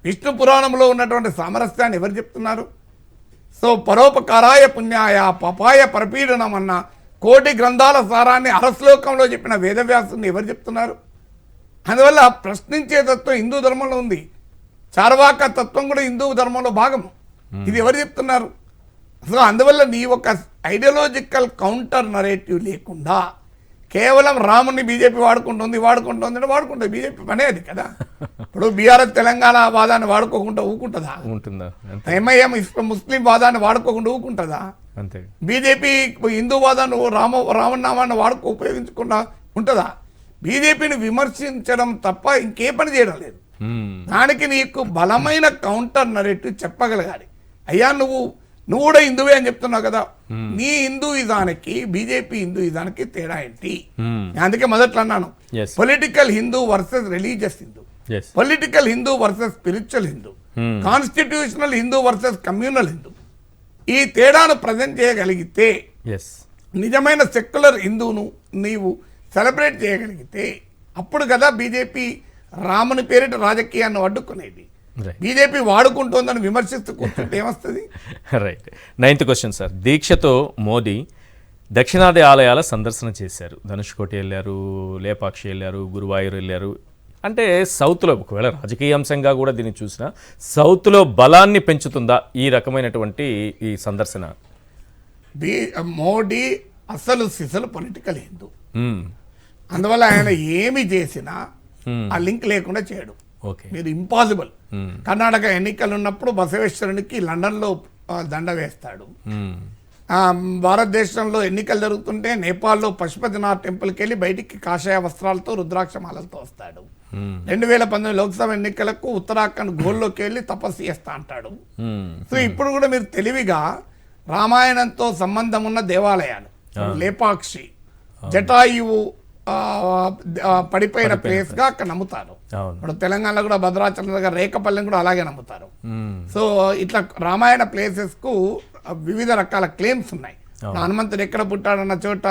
విష్ణు పురాణంలో ఉన్నటువంటి సామరస్యాన్ని ఎవరు చెప్తున్నారు? సో పరోపకారాయ పుణ్యాయ పపాయ పరపీడనం అన్న కోటి గ్రంథాల సారాన్ని అరశ్లోకంలో చెప్పిన వేదవ్యాసుని ఎవరు చెప్తున్నారు? అందువల్ల ప్రశ్నించే తత్వం హిందూ ధర్మంలో ఉంది. చార్వాక తత్వం కూడా హిందూ ధర్మంలో భాగం. ఇది ఎవరు చెప్తున్నారు? సో అందువల్ల నీ ఒక ఐడియాలజికల్ కౌంటర్ నరేటివ్ లేకుండా కేవలం రాముని బీజేపీ వాడుకుంటుంది అంటే వాడుకుంటుంది. బీజేపీ పనే అది కదా. ఇప్పుడు బీఆర్ఎస్ తెలంగాణ వాదాన్ని వాడుకోకుండా ఊకుంటుందా? ఎంఐఎం ముస్లిం వాదాన్ని వాడుకోకుండా ఊకుంటుందా? అంతే. బీజేపీ హిందూ వాదాన్ని రామనామాన్ని ఉపయోగించకుండా ఉంటుందా? బీజేపీని విమర్శించడం తప్ప ఇంకే పని చేయడం లేదు. దానికి నీకు బలమైన కౌంటర్ నరేటివ్ చెప్పగలగాలి. అయ్యా నువ్వు కూడా హిందువే అని చెప్తున్నావు కదా, నీ హిందూయిజానికి బీజేపీ హిందూయిజానికి తేడా ఏంటి? అందుకే మొదట్లో అన్నాను, political Hindu versus religious Hindu, political Hindu versus spiritual Hindu, constitutional Hindu versus communal Hindu. ఈ తేడాను ప్రజెంట్ చేయగలిగితే నిజమైన సెక్యులర్ హిందూను నీవు సెలబ్రేట్ చేయగలిగితే అప్పుడు కదా బీజేపీ రాముని పేరిట రాజకీయాన్ని అడ్డుకునేది. బీజేపీ వాడుకుంటోందని విమర్శిస్తూ కూర్చుంటే ఏమొస్తుంది? రైట్. 9th question sir. దీక్షతో మోదీ దక్షిణాది ఆలయాల సందర్శన చేశారు. ధనుష్కోటి వెళ్ళారు, లేపాక్షి వెళ్ళారు, గురువాయూర్ వెళ్ళారు. అంటే సౌత్లో ఒకవేళ రాజకీయ అంశంగా కూడా దీన్ని చూసినా సౌత్లో బలాన్ని పెంచుతుందా ఈ రకమైనటువంటి ఈ సందర్శన? మోడీ అసలు సిసలు పొలిటికల్ హిందూ. అందువల్ల ఆయన ఏమి చేసినా ఆ లింక్ లేకుండా చేయడు. మీరు ఇంపాసిబుల్. కర్ణాటక ఎన్నికలు ఉన్నప్పుడు బసవేశ్వరునికి లండన్లో దండ వేస్తాడు. భారతదేశంలో ఎన్నికలు జరుగుతుంటే నేపాల్లో పశుపతినాథ్ టెంపుల్కి వెళ్ళి బయటికి కాషాయ వస్త్రాలతో రుద్రాక్షమాలతో వస్తాడు. 2019 లోక్సభ ఎన్నికలకు ఉత్తరాఖండ్ గోల్లోకి వెళ్ళి తపస్సు చేస్తా అంటాడు. సో ఇప్పుడు కూడా మీరు తెలివిగా రామాయణంతో సంబంధం ఉన్న దేవాలయాలు, లేపాక్షి, జటాయువు పడిపోయిన ప్లేస్ గా అక్కడ నమ్ముతారు. ఇప్పుడు తెలంగాణలో కూడా భద్రాచలం దగ్గర రేకపల్లెం కూడా అలాగే నమ్ముతారు. సో ఇట్లా రామాయణ ప్లేసెస్ కు వివిధ రకాల క్లెయిమ్స్ ఉన్నాయి. హనుమంతుడు ఎక్కడ పుట్టాడన్న చోట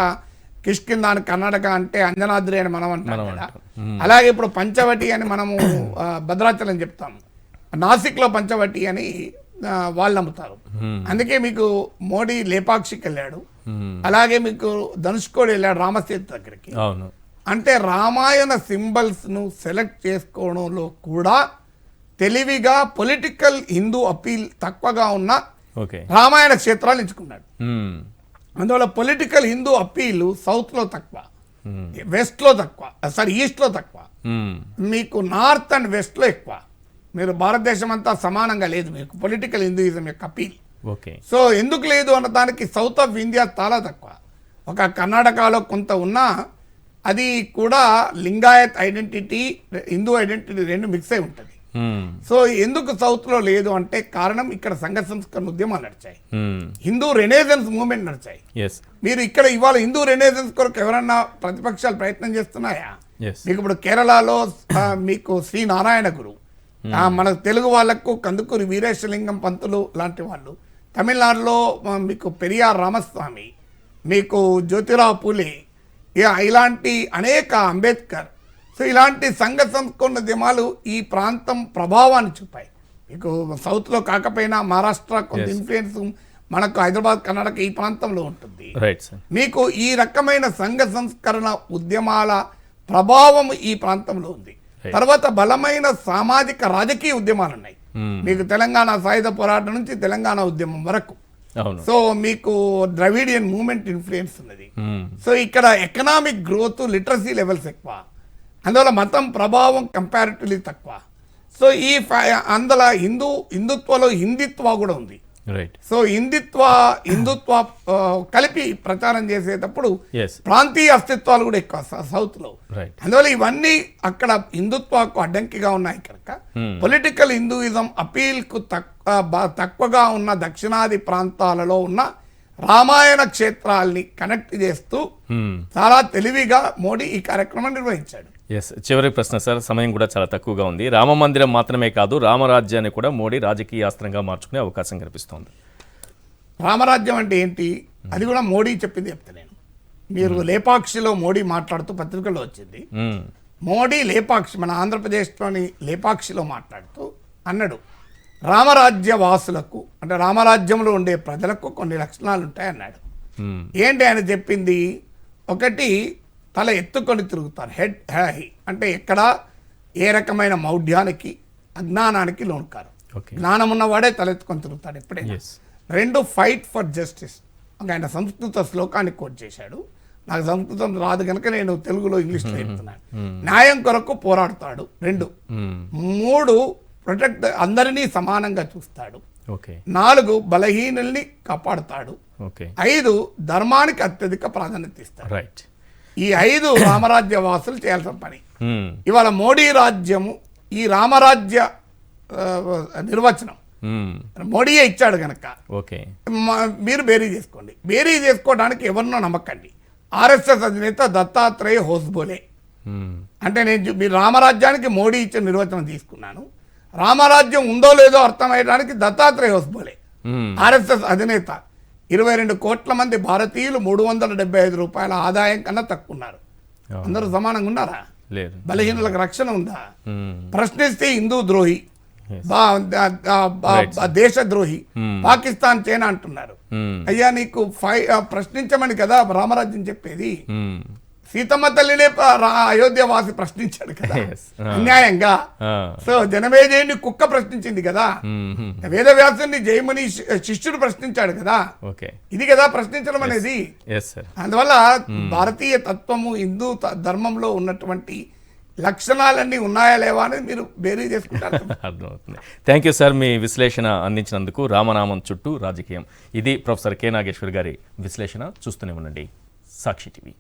కిష్కింద అని కర్ణాటక అంటే అంజనాద్రి అని మనం అంటాం కదా. అలాగే ఇప్పుడు పంచవటి అని మనము భద్రాచలం చెప్తాము, నాసిక్ లో పంచవటి అని వాళ్ళు నమ్ముతారు. అందుకే మీకు మోడీ లేపాక్షికి వెళ్ళాడు, అలాగే మీకు ధనుష్కోడి వెళ్ళాడు రామసేతు దగ్గరికి. అంటే రామాయణ సింబల్స్ ను సెలెక్ట్ చేసుకోవడంలో కూడా తెలివిగా పొలిటికల్ హిందూ అపీల్ తక్కువగా ఉన్న రామాయణ క్షేత్రాలు ఎంచుకున్నాడు. అందువల్ల పొలిటికల్ హిందూ అపీల్ సౌత్ లో తక్కువ, వెస్ట్ లో తక్కువ, ఈస్ట్ లో తక్కువ, మీకు నార్త్ అండ్ వెస్ట్ లో ఎక్కువ. మీరు భారతదేశం అంతా సమానంగా లేదు మీకు పొలిటికల్ హిందూయిజం యొక్క అపీల్. సో ఎందుకు లేదు అన్న దానికి సౌత్ ఆఫ్ ఇండియా చాలా తక్కువ. ఒక కర్ణాటకలో కొంత ఉన్నా అది కూడా లింగాయత్ ఐడెంటిటీ, హిందూ ఐడెంటిటీ రెండు మిక్స్ అయి ఉంటుంది. సో ఎందుకు సౌత్ లో లేదు అంటే కారణం ఇక్కడ సంఘ సంస్కరణ ఉద్యమాలు నడిచాయి, హిందూ రెనేజెన్స్ మూవ్మెంట్ నడిచాయి. మీరు ఇక్కడ ఇవాళ హిందూ రెనేజెన్స్ కొరకు ఎవరన్నా ప్రతిపక్షాలు ప్రయత్నం చేస్తున్నాయా? మీకు ఇప్పుడు కేరళలో మీకు శ్రీ నారాయణ గురు, మన తెలుగు వాళ్లకు కందుకూరి వీరేశలింగం పంతులు లాంటి వాళ్ళు, తమిళనాడులో మీకు పెరియార్ రామస్వామి, మీకు జ్యోతిరావు పూలే, ఇలాంటి అనేక అంబేద్కర్. సో ఇలాంటి సంఘ సంస్కరణ ఉద్యమాలు ఈ ప్రాంతం ప్రభావాన్ని చూపాయి. మీకు సౌత్లో కాకపోయినా మహారాష్ట్ర కొంత ఇన్ఫ్లుయెన్స్ మనకు హైదరాబాద్, కర్ణాటక ఈ ప్రాంతంలో ఉంటుంది. మీకు ఈ రకమైన సంఘ సంస్కరణ ఉద్యమాల ప్రభావం ఈ ప్రాంతంలో ఉంది. తర్వాత బలమైన సామాజిక రాజకీయ ఉద్యమాలు ఉన్నాయి. మీకు తెలంగాణ సాయుధ పోరాటం నుంచి తెలంగాణ ఉద్యమం వరకు. సో మీకు ద్రవిడియన్ మూవ్మెంట్ ఇన్ఫ్లుయెన్స్ ఉన్నది. సో ఇక్కడ ఎకనామిక్ గ్రోత్, లిటరసీ లెవెల్స్ ఎక్కువ, అందువల్ల మతం ప్రభావం కంపారిటివ్లీ తక్కువ. సో ఈ అందులో హిందుత్వలో హిందుత్వ కూడా ఉంది. సో హిందుత్వ కలిపి ప్రచారం చేసేటప్పుడు ప్రాంతీయ అస్తిత్వాలు కూడా ఎక్కువ సౌత్ లో. అందువల్ల ఇవన్నీ అక్కడ హిందుత్వకు అడ్డంకిగా ఉన్నాయి కనుక పొలిటికల్ హిందూయిజం అపీల్ కు తక్కువగా ఉన్న దక్షిణాది ప్రాంతాలలో ఉన్న రామాయణ క్షేత్రాల్ని కనెక్ట్ చేస్తూ చాలా తెలివిగా మోడీ ఈ కార్యక్రమం నిర్వహించాడు. ఎస్, చివరి ప్రశ్న సార్, సమయం కూడా చాలా తక్కువగా ఉంది. రామ మందిరం మాత్రమే కాదు, రామరాజ్యాన్ని కూడా మోడీ రాజకీయ అస్త్రంగా మార్చుకునే అవకాశం కనిపిస్తోంది. రామరాజ్యం అంటే ఏంటి, అది కూడా మోడీ చెప్పింది చెప్తా నేను. మీరు లేపాక్షిలో మోడీ మాట్లాడుతూ పత్రికల్లో వచ్చింది. మోడీ లేపాక్షి, మన ఆంధ్రప్రదేశ్లోని లేపాక్షిలో మాట్లాడుతూ అన్నాడు, రామరాజ్య వాసులకు అంటే రామరాజ్యంలో ఉండే ప్రజలకు కొన్ని లక్షణాలు ఉంటాయన్నాడు. ఏంటి ఆయన చెప్పింది, ఒకటి తల ఎత్తుకొని తిరుగుతారు, హెడ్ హై, అంటే ఎక్కడ ఏ రకమైన మౌఢ్యానికి అజ్ఞానానికి లోనుకారు, జ్ఞానం ఉన్నవాడే తలెత్తుకొని తిరుగుతాడు ఎప్పుడైనా. రెండు, ఫైట్ ఫర్ జస్టిస్, ఆయన సంస్కృత శ్లోకాన్ని కోట్ చేశాడు. నాకు సంస్కృతం రాదు కనుక నేను తెలుగులో ఇంగ్లీష్లో చెప్తున్నాను. న్యాయం కొరకు పోరాడతాడు. రెండు. మూడు, ప్రొటెక్ట్, అందరినీ సమానంగా చూస్తాడు. 4, బలహీనుల్ని కాపాడుతాడు. 5, ధర్మానికి అత్యధిక ప్రాధాన్యత ఇస్తాడు. ఈ 5 రామరాజ్య వాసులు చేయాల్సిన పని. ఇవాళ మోడీ రాజ్యము ఈ రామరాజ్య నిర్వచనం మోడీయే ఇచ్చాడు కనుక మీరు బేరీ చేసుకోండి. బేరీ చేసుకోవడానికి ఎవరినో నమ్మకండి. ఆర్ఎస్ఎస్ అధినేత దత్తాత్రేయ హోస్బోలే అంటే మీరు రామరాజ్యానికి మోడీ ఇచ్చిన నిర్వచనం తీసుకున్నాను. రామరాజ్యం ఉందో లేదో అర్థమయ్యడానికి దత్తాత్రేయ హోస్బోలే ఆర్ఎస్ఎస్ అధినేత 22 కోట్ల మంది భారతీయులు 375 రూపాయల ఆదాయం కన్నా తక్కువ ఉన్నారు. అందరూ సమానంగా ఉన్నారా? బలహీనులకు రక్షణ ఉందా? ప్రశ్నిస్తే హిందూ ద్రోహి, దేశద్రోహి, పాకిస్తాన్ చైనా అంటున్నారు. అయ్యా నీకు ప్రశ్నించమని కదా రామరాజ్యం చెప్పేది. సీతమ్మ తల్లినే అయోధ్య వాసి ప్రశ్నించాడు కదా అన్యాయంగా. సో జనమేజయుని కుక్క ప్రశ్నించింది కదా, వేదవ్యాసుని జయముని శిష్యుడు ప్రశ్నించాడు కదా. ఇది కదా ప్రశ్నించడం అనేది. అందువల్ల భారతీయ తత్వము హిందూ ధర్మంలో ఉన్నటువంటి లక్షణాలన్నీ ఉన్నాయా లేవా అనేది మీరు బేరీ చేసుకుంటారు. అర్థమవుతుంది. థ్యాంక్ యూ సార్, మీ విశ్లేషణ అందించినందుకు. రామనామం చుట్టూ రాజకీయం, ఇది ప్రొఫెసర్ కె నాగేశ్వర్ గారి విశ్లేషణ. చూస్తూనే ఉండండి సాక్షి టీవీ.